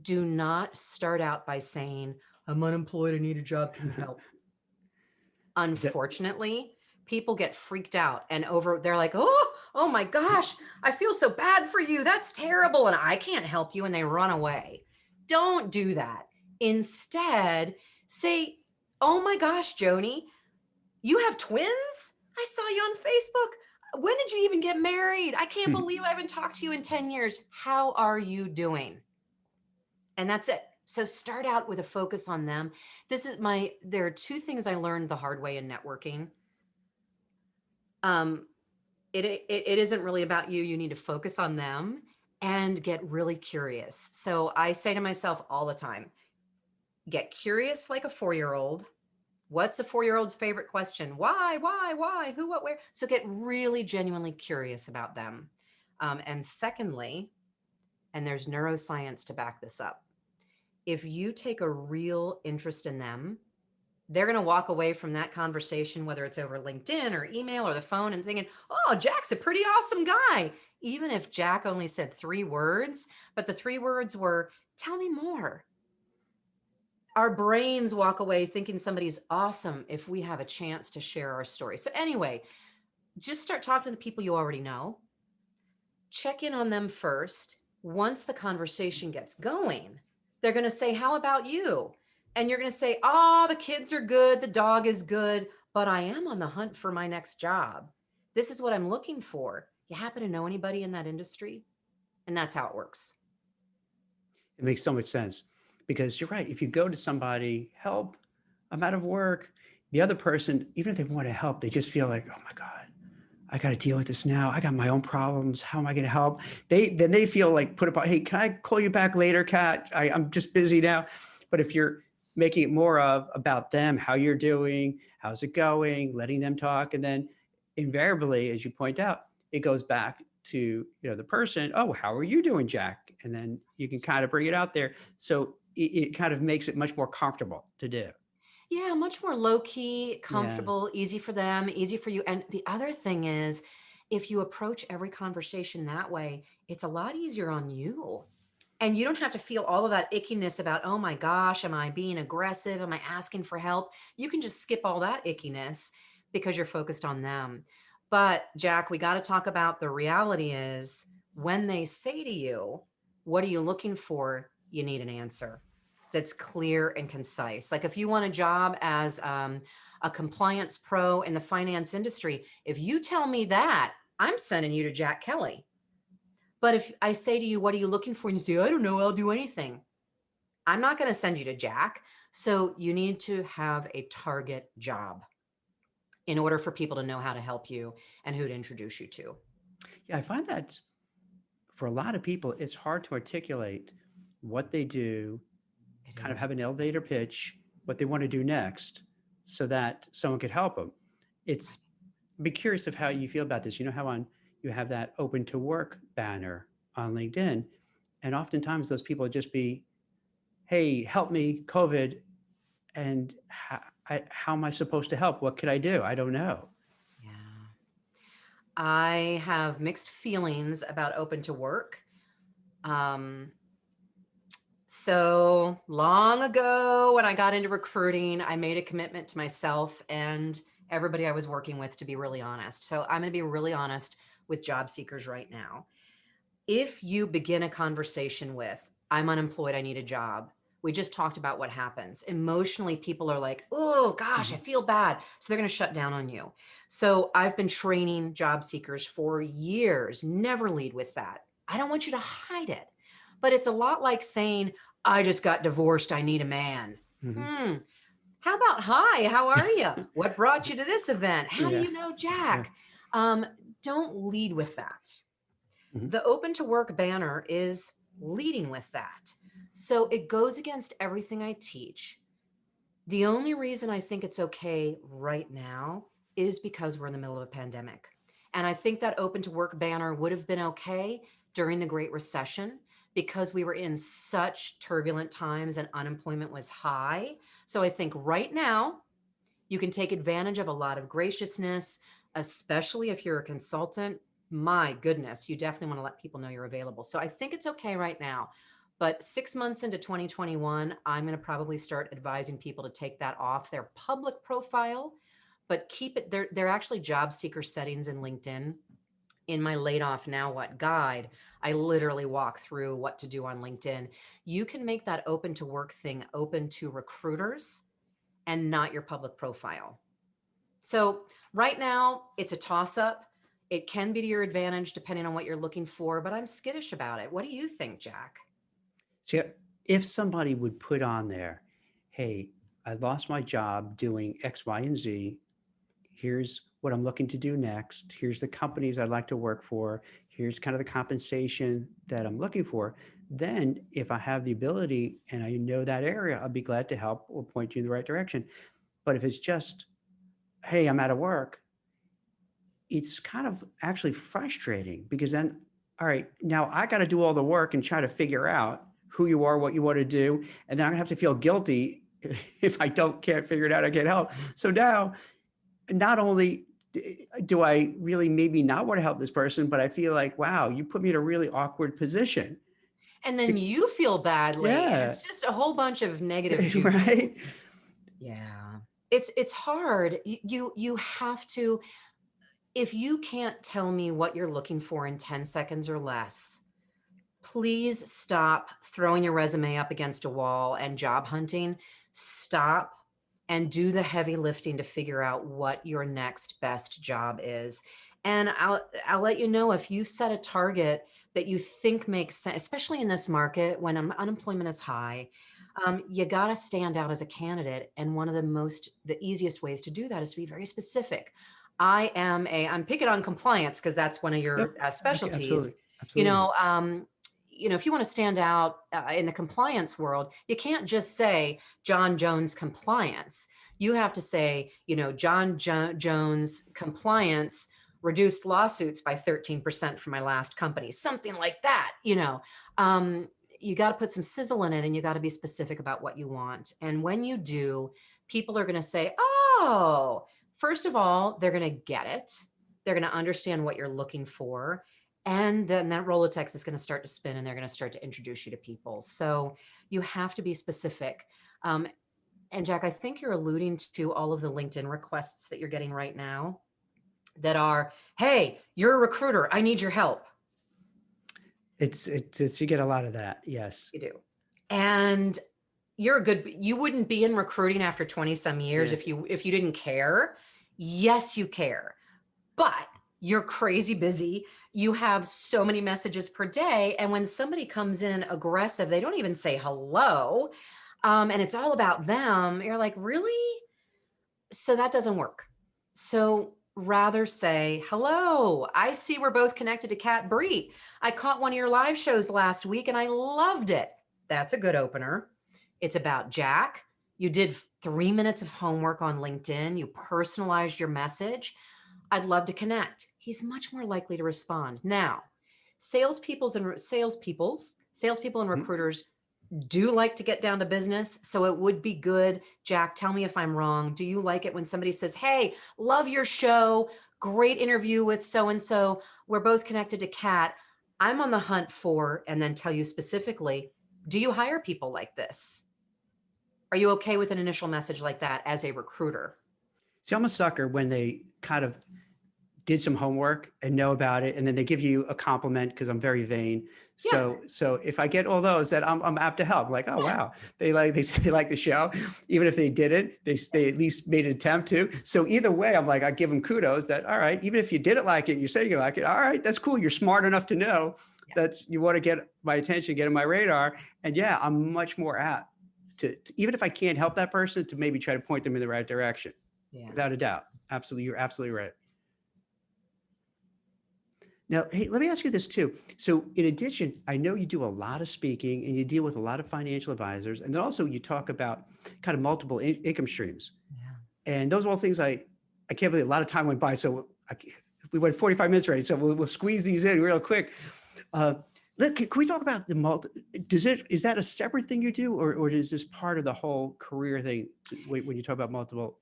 do not start out by saying, I'm unemployed, I need a job, can you help? Unfortunately, people get freaked out and they're like, oh my gosh, I feel so bad for you. That's terrible. And I can't help you. And they run away. Don't do that. Instead, say, oh my gosh, Joni, you have twins? I saw you on Facebook. When did you even get married? I can't believe I haven't talked to you in 10 years. How are you doing? And that's it. So start out with a focus on them. There are 2 things I learned the hard way in networking. It isn't really about you. You need to focus on them and get really curious. So I say to myself all the time, get curious like a 4-year-old. What's a 4-year-old's favorite question? Why, who, what, where? So get really genuinely curious about them. And secondly, and there's neuroscience to back this up, if you take a real interest in them, they're going to walk away from that conversation, whether it's over LinkedIn or email or the phone, and thinking, oh, Jack's a pretty awesome guy. Even if Jack only said 3 words, but the 3 words were, tell me more. Our brains walk away thinking somebody's awesome if we have a chance to share our story. So anyway, just start talking to the people you already know. Check in on them first. Once the conversation gets going, they're going to say, how about you? And you're going to say, oh, the kids are good. The dog is good, but I am on the hunt for my next job. This is what I'm looking for. You happen to know anybody in that industry? And that's how it works. It makes so much sense because you're right. If you go to somebody, help, I'm out of work, the other person, even if they want to help, they just feel like, oh my God, I got to deal with this now. I got my own problems. How am I going to help? They feel like put upon, hey, can I call you back later, Kat? I'm just busy now. But if you're making it more about them, how you're doing, how's it going, letting them talk. And then invariably, as you point out, it goes back to the person, oh, how are you doing, Jack? And then you can kind of bring it out there. So it kind of makes it much more comfortable to do. Yeah, much more low key, Yeah. comfortable, easy for them, easy for you. And the other thing is, if you approach every conversation that way, it's a lot easier on you. And you don't have to feel all of that ickiness about, oh my gosh, am I being aggressive? Am I asking for help? You can just skip all that ickiness because you're focused on them. But Jack, we got to talk about the reality is when they say to you, what are you looking for? You need an answer that's clear and concise. Like if you want a job as a compliance pro in the finance industry, if you tell me that, I'm sending you to Jack Kelly. But if I say to you, what are you looking for? And you say, I don't know, I'll do anything. I'm not going to send you to Jack. So you need to have a target job in order for people to know how to help you and who to introduce you to. Yeah, I find that for a lot of people, it's hard to articulate what they do, It kind of is. have an elevator pitch, what they want to do next, so that someone could help them. It's be curious of how you feel about this. You know how on you have that open to work banner on LinkedIn, and oftentimes those people just be, "Hey, help me, COVID," and how am I supposed to help? What could I do? I don't know. Yeah. I have mixed feelings about open to work. Um, so long ago when I got into recruiting, I made a commitment to myself and everybody I was working with to be really honest. So I'm going to be really honest with job seekers right now. If you begin a conversation with, I'm unemployed, I need a job. We just talked about what happens. Emotionally, people are like, oh gosh, I Mhm. feel bad. So they're going to shut down on you. So I've been training job seekers for years. Never lead with that. I don't want you to hide it. But it's a lot like saying, I just got divorced, I need a man. Mhm. Hmm. How about, hi, how are you? What brought you to this event? How do Yeah. you know Yeah. Jack? Um, don't lead with that. Mhm. The open to work banner is leading with that. So it goes against everything I teach. The only reason I think it's okay right now is because we're in the middle of a pandemic. And I think that open to work banner would have been okay during the Great Recession because we were in such turbulent times and unemployment was high. So I think right now you can take advantage of a lot of graciousness, especially if you're a consultant. My goodness, you definitely want to let people know you're available. So I think it's okay right now. But 6 months into 2021, I'm going to probably start advising people to take that off their public profile, but keep it. They're actually job seeker settings in LinkedIn. In my laid off now what guide, I literally walk through what to do on LinkedIn. You can make that open to work thing open to recruiters and not your public profile. So right now it's a toss up. It can be to your advantage depending on what you're looking for, but I'm skittish about it. What do you think, Jack? So if somebody would put on there, "Hey, I lost my job doing X, Y, and Z. Here's what I'm looking to do next. Here's the companies I'd like to work for. Here's kind of the compensation that I'm looking for." Then if I have the ability and I know that area, I'll be glad to help or point you in the right direction. But if it's just, "Hey, I'm out of work," it's kind of actually frustrating because then, all right, now I got to do all the work and try to figure out who you are, what you want to do. And then I'm gonna have to feel guilty if I can't figure it out, I can't help. So now not only do I really maybe not want to help this person, but I feel like, wow, you put me in a really awkward position. And then you feel badly, and Yeah. it's just a whole bunch of negative juju. Right. Yeah. It's hard. You have to, if you can't tell me what you're looking for in 10 seconds or less, please stop throwing your resume up against a wall and job hunting. Stop and do the heavy lifting to figure out what your next best job is. And I'll let you know if you set a target that you think makes sense, especially in this market when unemployment is high. You got to stand out as a candidate. And one of the easiest ways to do that is to be very specific. I'm picking on compliance because that's one of your Yep. Okay, specialties. absolutely. You Absolutely. know, um, if you want to stand out in the compliance world, you can't just say John Jones compliance. You have to say, John Jones compliance reduced lawsuits by 13% for my last company, something like that. Um, you got to put some sizzle in it and you got to be specific about what you want. And when you do, people are going to say, oh, first of all, they're going to get it. They're going to understand what you're looking for. And then that Rolodex is going to start to spin and they're going to start to introduce you to people. So you have to be specific. Um, and Jack, I think you're alluding to all of the LinkedIn requests that you're getting right now that are, hey, you're a recruiter, I need your help. It's you get a lot of that. Yes. You do. And you wouldn't be in recruiting after 20 some years Yeah. if you didn't care. Yes, you care. But you're crazy busy. You have so many messages per day. And when somebody comes in aggressive, they don't even say hello. And it's all about them. You're like, really? So that doesn't work. So rather say, hello, I see we're both connected to Cat Breet. I caught one of your live shows last week and I loved it. That's a good opener. It's about Jack. You did 3 minutes of homework on LinkedIn. You personalized your message. I'd love to connect. He's much more likely to respond. Now, salespeople and Mhm. recruiters do like to get down to business. So it would be good. Jack, tell me if I'm wrong. Do you like it when somebody says, hey, love your show. Great interview with so-and-so. We're both connected to Kat. I'm on the hunt for, and then tell you specifically, do you hire people like this? Are you okay with an initial message like that as a recruiter? See, I'm a sucker when they kind of did some homework and know about it, and then they give you a compliment because I'm very vain. Yeah. So if I get all those, that I'm apt to help. Like, oh Yeah. wow, they say they like the show, even if they didn't, they at least made an attempt to. So either way, I'm like, I give them kudos that all right, even if you didn't like it, and you say you like it, all right, that's cool. You're smart enough to know Yeah. that you want to get my attention, get on my radar, and yeah, I'm much more apt to even if I can't help that person, to maybe try to point them in the right direction, Yeah. without a doubt. Absolutely, you're absolutely right. Now, hey, let me ask you this too. So, in addition, I know you do a lot of speaking and you deal with a lot of financial advisors, and then also you talk about kind of multiple income streams. Yeah. And those are all things I can't believe a lot of time went by. So, we went 45 minutes already. So, we'll squeeze these in real quick. Can we talk about the is that a separate thing you do, or is this part of the whole career thing when you talk about multiple?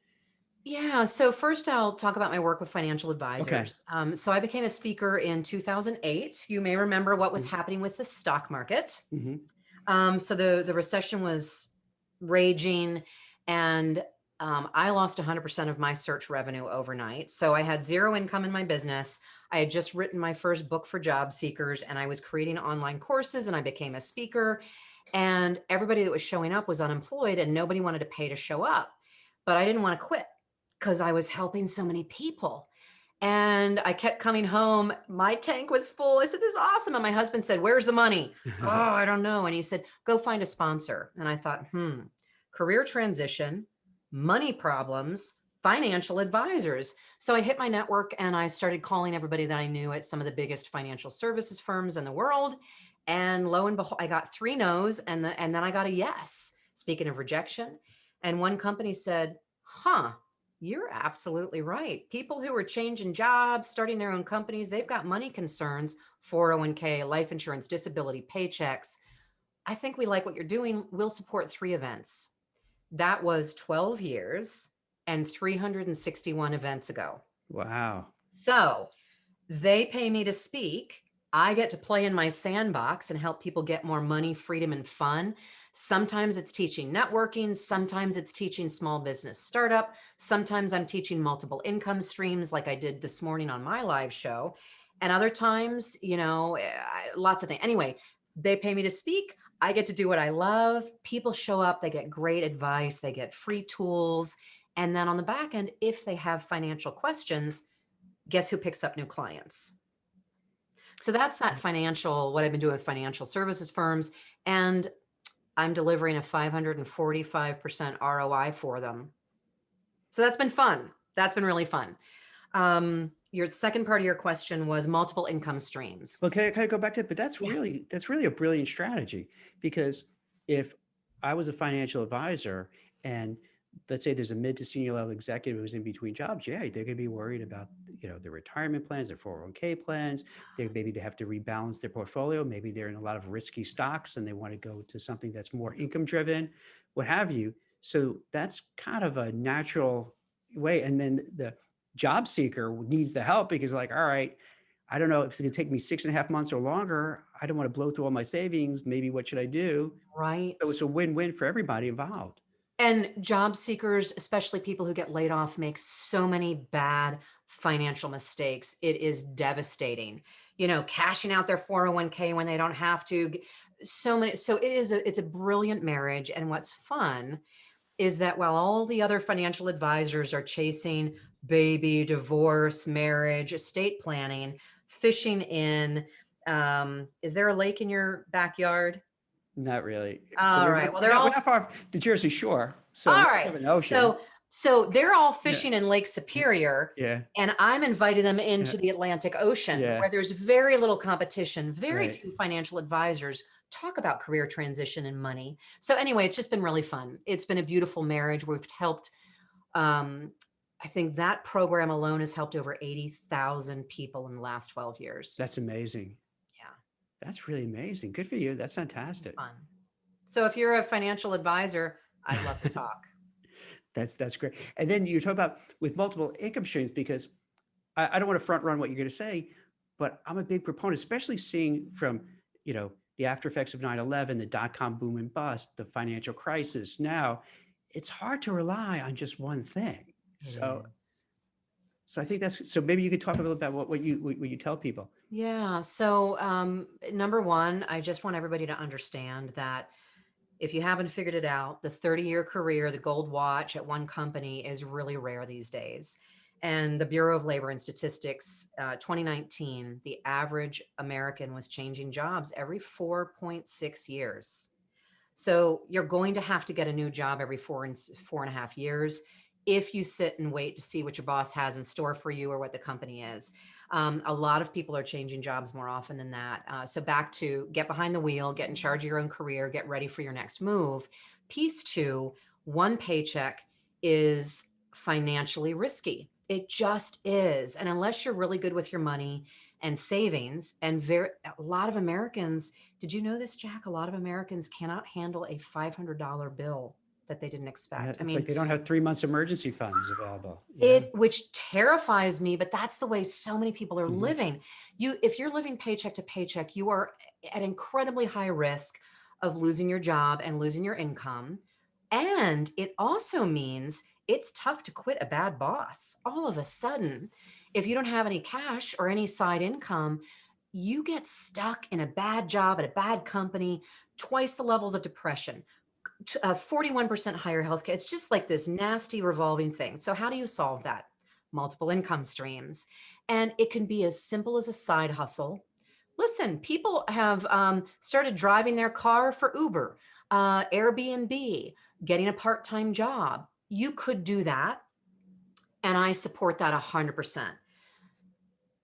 Yeah. So first I'll talk about my work with financial Okay. advisors. So I became a speaker in 2008. You may remember what was happening with the stock market. Mm-hmm. So the recession was raging, and I lost 100% of my search revenue overnight. So I had zero income in my business. I had just written my first book for job seekers, and I was creating online courses, and I became a speaker. And everybody that was showing up was unemployed, and nobody wanted to pay to show up. But I didn't want to quit because I was helping so many people. And I kept coming home. My tank was full. I said, this is awesome. And my husband said, where's the money? Oh, I don't know. And he said, go find a sponsor. And I thought, career transition, money problems, financial advisors. So I hit my network and I started calling everybody that I knew at some of the biggest financial services firms in the world. And lo and behold, I got 3 no's and then I got a yes. Speaking of rejection. And one company said, you're absolutely right. People who are changing jobs, starting their own companies, they've got money concerns, 401k, life insurance, disability, paychecks. I think we like what you're doing. We'll support 3 events. That was 12 years and 361 events ago. Wow. So they pay me to speak. I get to play in my sandbox and help people get more money, freedom, and fun. Sometimes it's teaching networking. Sometimes it's teaching small business startup. Sometimes I'm teaching multiple income streams like I did this morning on my live show. And other times, lots of things. Anyway, they pay me to speak. I get to do what I love. People show up, they get great advice, they get free tools. And then on the back end, if they have financial questions, guess who picks up new clients? So that's that what I've been doing with financial services firms. And I'm delivering a 545% ROI for them. So that's been fun. That's been really fun. Your second part of your question was multiple income streams. Well, can I go back to it? But that's really a brilliant strategy, because if I was a financial advisor and let's say there's a mid to senior level executive who's in between jobs, they're going to be worried about their retirement plans, their 401k plans. Maybe they have to rebalance their portfolio. Maybe they're in a lot of risky stocks and they want to go to something that's more income driven, what have you. So that's kind of a natural way. And then the job seeker needs the help because all right, I don't know if it's going to take me 6.5 months or longer. I don't want to blow through all my savings. Maybe what should I do? Right. So it's a win-win for everybody involved. And job seekers, especially people who get laid off, make so many bad financial mistakes. It is devastating. Cashing out their 401k when they don't have to. So it's a brilliant marriage. And what's fun is that while all the other financial advisors are chasing baby, divorce, marriage, estate planning, fishing in, is there a lake in your backyard? Not really. All right. Well, we're not far off the Jersey Shore. So all we right. have an ocean. So they're all fishing in Lake Superior. Yeah. And I'm inviting them into the Atlantic Ocean where there's very little competition, very few financial advisors talk about career transition and money. So anyway, it's just been really fun. It's been a beautiful marriage. We've helped, I think that program alone has helped over 80,000 people in the last 12 years. That's amazing. Yeah. That's really amazing. Good for you. That's fantastic. Fun. So if you're a financial advisor, I'd love to talk. That's great. And then you talk about with multiple income streams, because I don't want to front run what you're going to say, but I'm a big proponent, especially seeing from, the after effects of 9/11, the dot-com boom and bust, the financial crisis. Now, it's hard to rely on just one thing. So I think so maybe you could talk a little about what you tell people. Yeah. So number one, I just want everybody to understand that if you haven't figured it out, the 30-year career, the gold watch at one company is really rare these days. And the Bureau of Labor and Statistics, 2019, the average American was changing jobs every 4.6 years. So you're going to have to get a new job every 4.5 years if you sit and wait to see what your boss has in store for you or what the company is. A lot of people are changing jobs more often than that. So back to get behind the wheel, get in charge of your own career, get ready for your next move. Piece two, one paycheck is financially risky. It just is. And unless you're really good with your money and savings, and a lot of Americans, did you know this, Jack? A lot of Americans cannot handle a $500 bill that they didn't expect. Yeah, it's like they don't have 3 months emergency funds available. Which terrifies me, but that's the way so many people are living. If you're living paycheck to paycheck, you are at incredibly high risk of losing your job and losing your income. And it also means it's tough to quit a bad boss. All of a sudden, if you don't have any cash or any side income, you get stuck in a bad job at a bad company, twice the levels of depression, 41% higher healthcare. It's just like this nasty revolving thing. So how do you solve that? Multiple income streams. And it can be as simple as a side hustle. Listen, people have started driving their car for Uber, Airbnb, getting a part-time job. You could do that. And I support that 100%.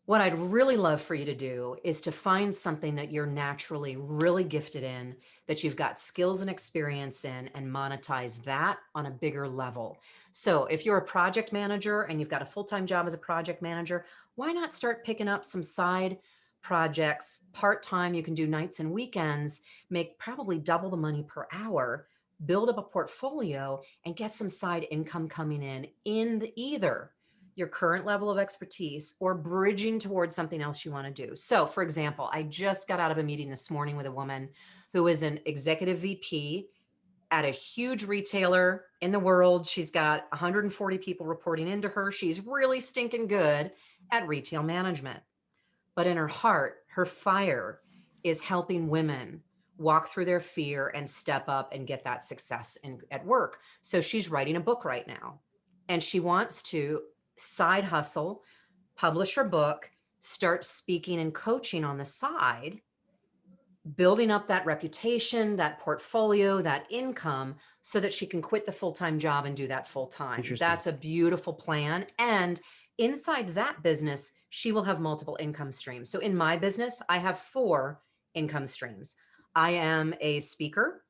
What I'd really love for you to do is to find something that you're naturally really gifted in, that you've got skills and experience in, and monetize that on a bigger level. So if you're a project manager and you've got a full-time job as a project manager, why not start picking up some side projects part-time? You can do nights and weekends, make probably double the money per hour, build up a portfolio, and get some side income coming in either your current level of expertise or bridging towards something else you want to do. So for example, I just got out of a meeting this morning with a woman who is an executive VP at a huge retailer in the world. She's got 140 people reporting into her. She's really stinking good at retail management. But in her heart, her fire is helping women walk through their fear and step up and get that success at work. So she's writing a book right now, and she wants to side hustle, publish her book, start speaking and coaching on the side, building up that reputation, that portfolio, that income, so that she can quit the full-time job and do that full-time. That's a beautiful plan. And inside that business, she will have multiple income streams. So in my business, I have 4 income streams. I am a speaker,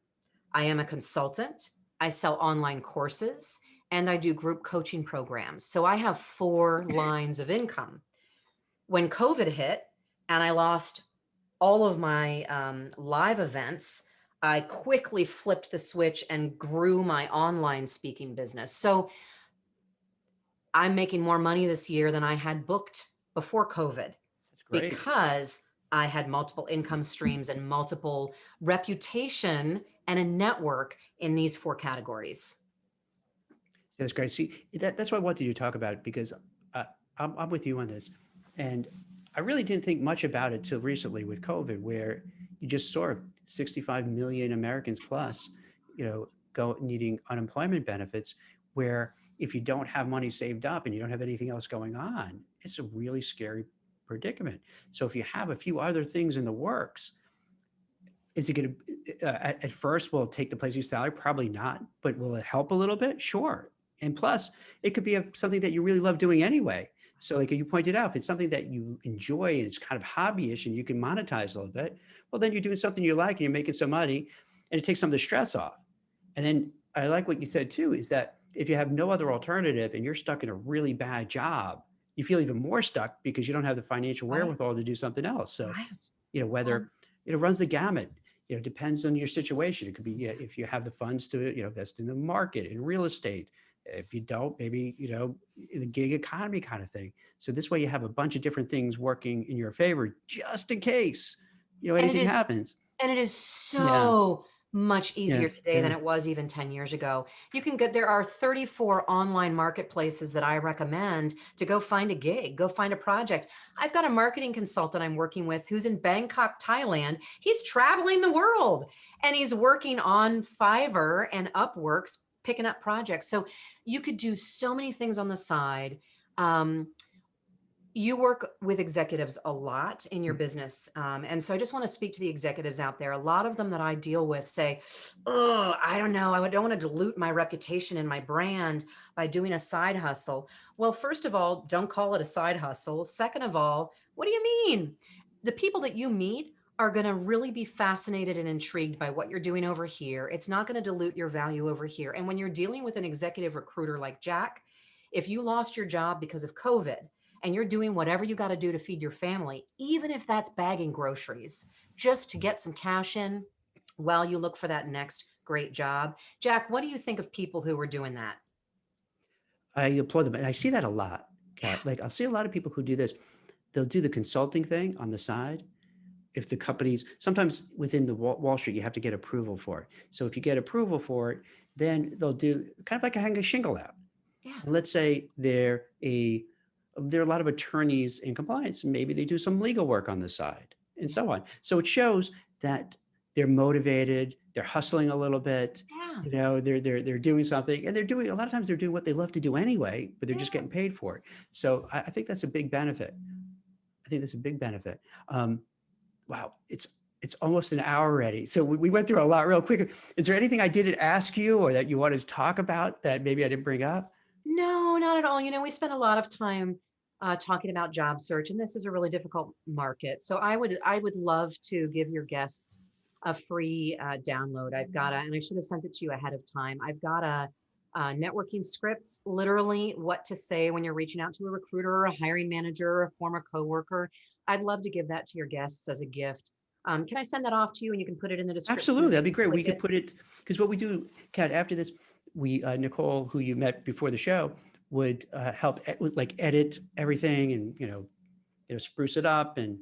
I am a consultant, I sell online courses, and I do group coaching programs. So I have 4 lines of income. When COVID hit and I lost all of my live events, I quickly flipped the switch and grew my online speaking business. So I'm making more money this year than I had booked before COVID. That's great. Because I had multiple income streams and multiple reputation and a network in these 4 categories. That's great. See, that's why I wanted you to talk about it, because I'm with you on this. And I really didn't think much about it till recently with COVID, where you just saw 65 million Americans plus, go needing unemployment benefits, where if you don't have money saved up and you don't have anything else going on, it's a really scary predicament. So if you have a few other things in the works, is it going to, at first, will it take the place of your salary? Probably not, but will it help a little bit? Sure. And plus, it could be something that you really love doing anyway. So like you pointed out, if it's something that you enjoy and it's kind of hobbyish and you can monetize a little bit, well, then you're doing something you like and you're making some money and it takes some of the stress off. And then I like what you said too, is that if you have no other alternative and you're stuck in a really bad job, you feel even more stuck because you don't have the financial Right. wherewithal to do something else. So, Right. whether it runs the gamut, depends on your situation. It could be if you have the funds to, invest in the market, in real estate. If you don't, maybe, in the gig economy kind of thing. So this way you have a bunch of different things working in your favor, just in case, And it anything is happens. And it is Yeah. so much Yeah. easier today than it was even 10 years ago. There are 34 online marketplaces that I recommend to go find a gig, go find a project. I've got a marketing consultant I'm working with who's in Bangkok, Thailand. He's traveling the world and he's working on Fiverr and Upworks, picking up projects. So you could do so many things on the side. You work with executives a lot in your business. And so I just want to speak to the executives out there. A lot of them that I deal with say, oh, I don't know. I don't want to dilute my reputation and my brand by doing a side hustle. Well, first of all, don't call it a side hustle. Second of all, what do you mean? The people that you meet are going to really be fascinated and intrigued by what you're doing over here. It's not going to dilute your value over here. And when you're dealing with an executive recruiter like Jack, if you lost your job because of COVID, and you're doing whatever you got to do to feed your family, even if that's bagging groceries, just to get some cash in while you look for that next great job. Jack, what do you think of people who are doing that? I applaud them. And I see that a lot, Kat. Like I'll see a lot of people who do this. They'll do the consulting thing on the side. If the companies, sometimes within the Wall Street, you have to get approval for it. So if you get approval for it, then they'll do kind of like hang a shingle out. Yeah. And let's say there are a lot of attorneys in compliance. Maybe they do some legal work on the side and so on. So it shows that they're motivated, they're hustling a little bit, Yeah. they're doing something, and a lot of times they're doing what they love to do anyway, but they're just getting paid for it. So I think that's a big benefit. Wow, it's almost an hour already. So we went through a lot real quick. Is there anything I didn't ask you or that you wanted to talk about that maybe I didn't bring up? No, not at all. We spend a lot of time talking about job search, and this is a really difficult market. So I would love to give your guests a free download. And I should have sent it to you ahead of time. I've got a networking scripts, literally what to say when you're reaching out to a recruiter or a hiring manager or a former coworker. I'd love to give that to your guests as a gift. Can I send that off to you and you can put it in the description? Absolutely, that'd be great. We could put it, because what we do, Kat, after this, Nicole, who you met before the show, would help like edit everything and spruce it up and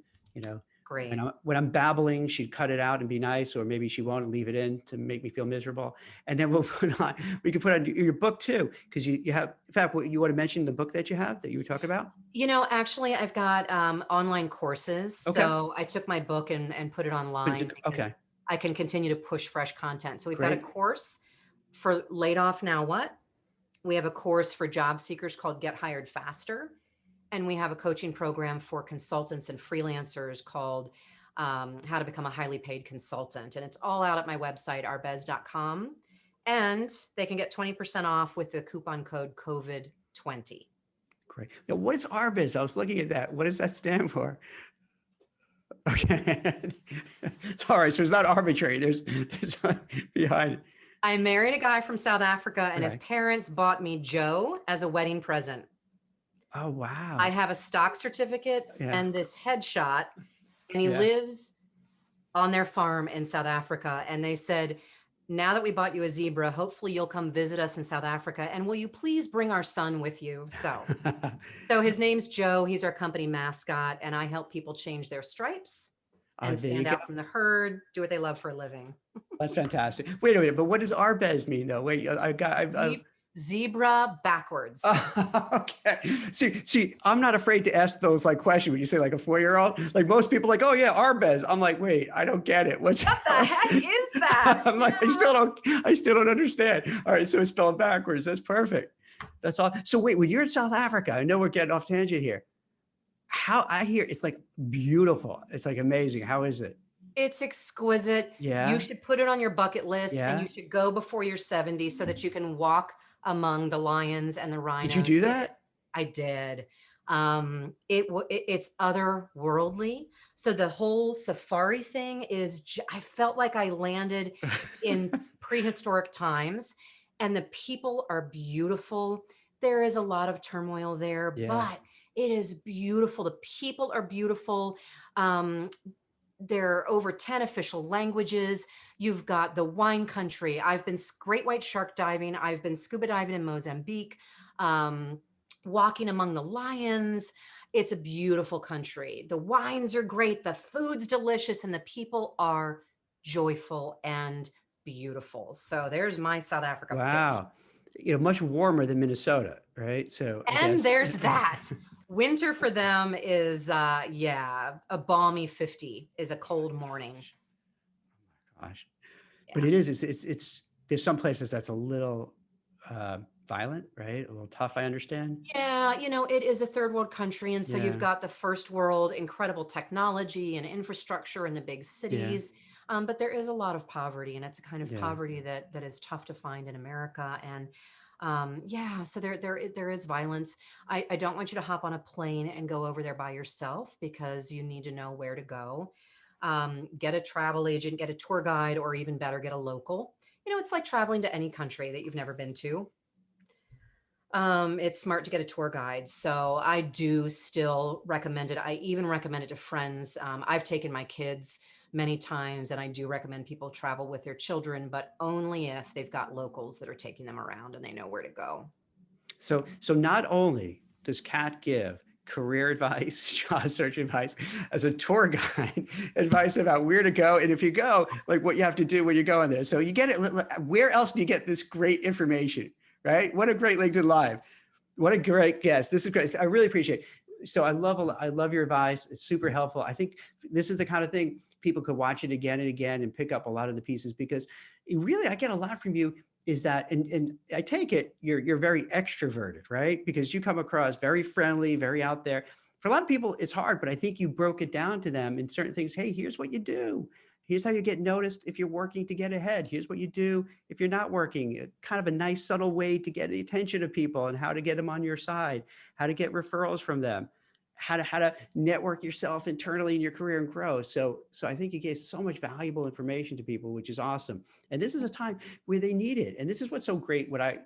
Great. when I'm babbling, she'd cut it out and be nice, or maybe she won't leave it in to make me feel miserable. And then we can put on your book too, because you have, in fact, what you want to mention the book that you have that you were talking about? Actually, I've got online courses. Okay. So I took my book and put it online because Okay. I can continue to push fresh content. So we've got a Great. course for laid off now what? We have a course for job seekers called Get Hired Faster. And we have a coaching program for consultants and freelancers called How to Become a Highly Paid Consultant. And it's all out at my website, arbez.com. And they can get 20% off with the coupon code COVID20. Great. Now, what is ARBIZ? I was looking at that. What does that stand for? Okay. All right. So it's not arbitrary. There's behind it. I married a guy from South Africa and his parents bought me Joe as a wedding present. Oh, wow. I have a stock certificate and this headshot, and he lives on their farm in South Africa. And they said, now that we bought you a zebra, hopefully you'll come visit us in South Africa. And will you please bring our son with you? So his name's Joe. He's our company mascot. And I help people change their stripes and stand out from the herd, do what they love for a living. That's fantastic. Wait a minute, but what does ARBEZ mean though? Wait, Zebra backwards. Okay. See, I'm not afraid to ask those like questions when you say like a 4-year-old. Like most people like, oh yeah, ARBEZ. I'm like, wait, I don't get it. What the heck is that? I'm like, I still don't understand. All right, so it's spelled backwards. That's perfect. That's all. So wait, when you're in South Africa, I know we're getting off tangent here. How I hear it's like beautiful. It's like amazing. How is it? It's exquisite. Yeah. You should put it on your bucket list and you should go before you're 70 so that you can walk among the lions and the rhinos. Did you do that? I did. It's otherworldly. So the whole safari thing I felt like I landed in prehistoric times, and the people are beautiful. There is a lot of turmoil there, Yeah. but it is beautiful. The people are beautiful. Um, there are over 10 official languages. You've got the wine country. I've been great white shark diving. I've been scuba diving in Mozambique, um, walking among the lions. It's a beautiful country. The wines are great. The food's delicious, and the people are joyful and beautiful. So there's my South Africa pitch. Wow. Much warmer than Minnesota, right? So I And guess. there's that. Winter for them is, a balmy 50 is a cold morning. Gosh. But Yeah. it is, there's some places that's a little violent, right? A little tough, I understand. Yeah, it is a third world country. And so Yeah. you've got the first world, incredible technology and infrastructure in the big Yeah. cities. But there is a lot of poverty, and it's a kind of Yeah. poverty that is tough to find in America. And so there is violence. I don't want you to hop on a plane and go over there by yourself, because you need to know where to go. Get a travel agent, get a tour guide, or even better, get a local. It's like traveling to any country that you've never been to. It's smart to get a tour guide. So I do still recommend it. I even recommend it to friends. I've taken my kids many times, and I do recommend people travel with their children, but only if they've got locals that are taking them around and they know where to go. So not only does Kat give career advice, job search advice, as a tour guide, advice about where to go, and if you go, like what you have to do when you're going there. So you get it. Where else do you get this great information, right? What a great LinkedIn Live. What a great guest. This is great. I really appreciate it. So I love your advice. It's super helpful. I think this is the kind of thing people could watch it again and again and pick up a lot of the pieces, because really, I get a lot from you is that, and I take it you're very extroverted, right? Because you come across very friendly, very out there. For a lot of people, it's hard, but I think you broke it down to them in certain things. Hey, here's what you do. Here's how you get noticed if you're working to get ahead. Here's what you do if you're not working. Kind of a nice, subtle way to get the attention of people, and how to get them on your side, how to get referrals from them, how to network yourself internally in your career and grow. So I think you gave so much valuable information to people, which is awesome. And this is a time where they need it. And this is what's so great. What I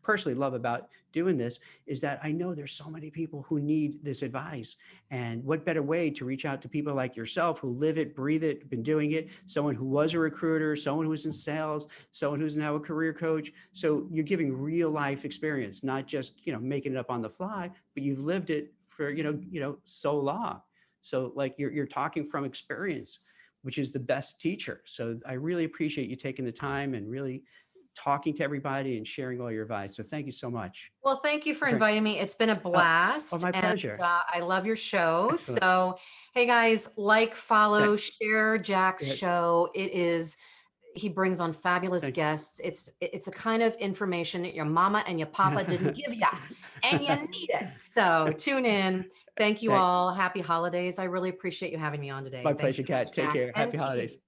personally love about doing this is that I know there's so many people who need this advice. And what better way to reach out to people like yourself who live it, breathe it, been doing it, someone who was a recruiter, someone who's in sales, someone who's now a career coach. So you're giving real life experience, not just, making it up on the fly, but you've lived it for, so long. So like you're talking from experience, which is the best teacher. So I really appreciate you taking the time and really talking to everybody and sharing all your advice. So thank you so much. Well, thank you for inviting me. It's been a blast. My And pleasure. I love your show. Excellent. So, hey guys, follow, share Jack's show. He brings on fabulous guests. It's the kind of information that your mama and your papa didn't give you, and you need it. So tune in. Thank you all. Happy holidays. I really appreciate you having me on today. My pleasure, Kat. Take care. Happy And holidays.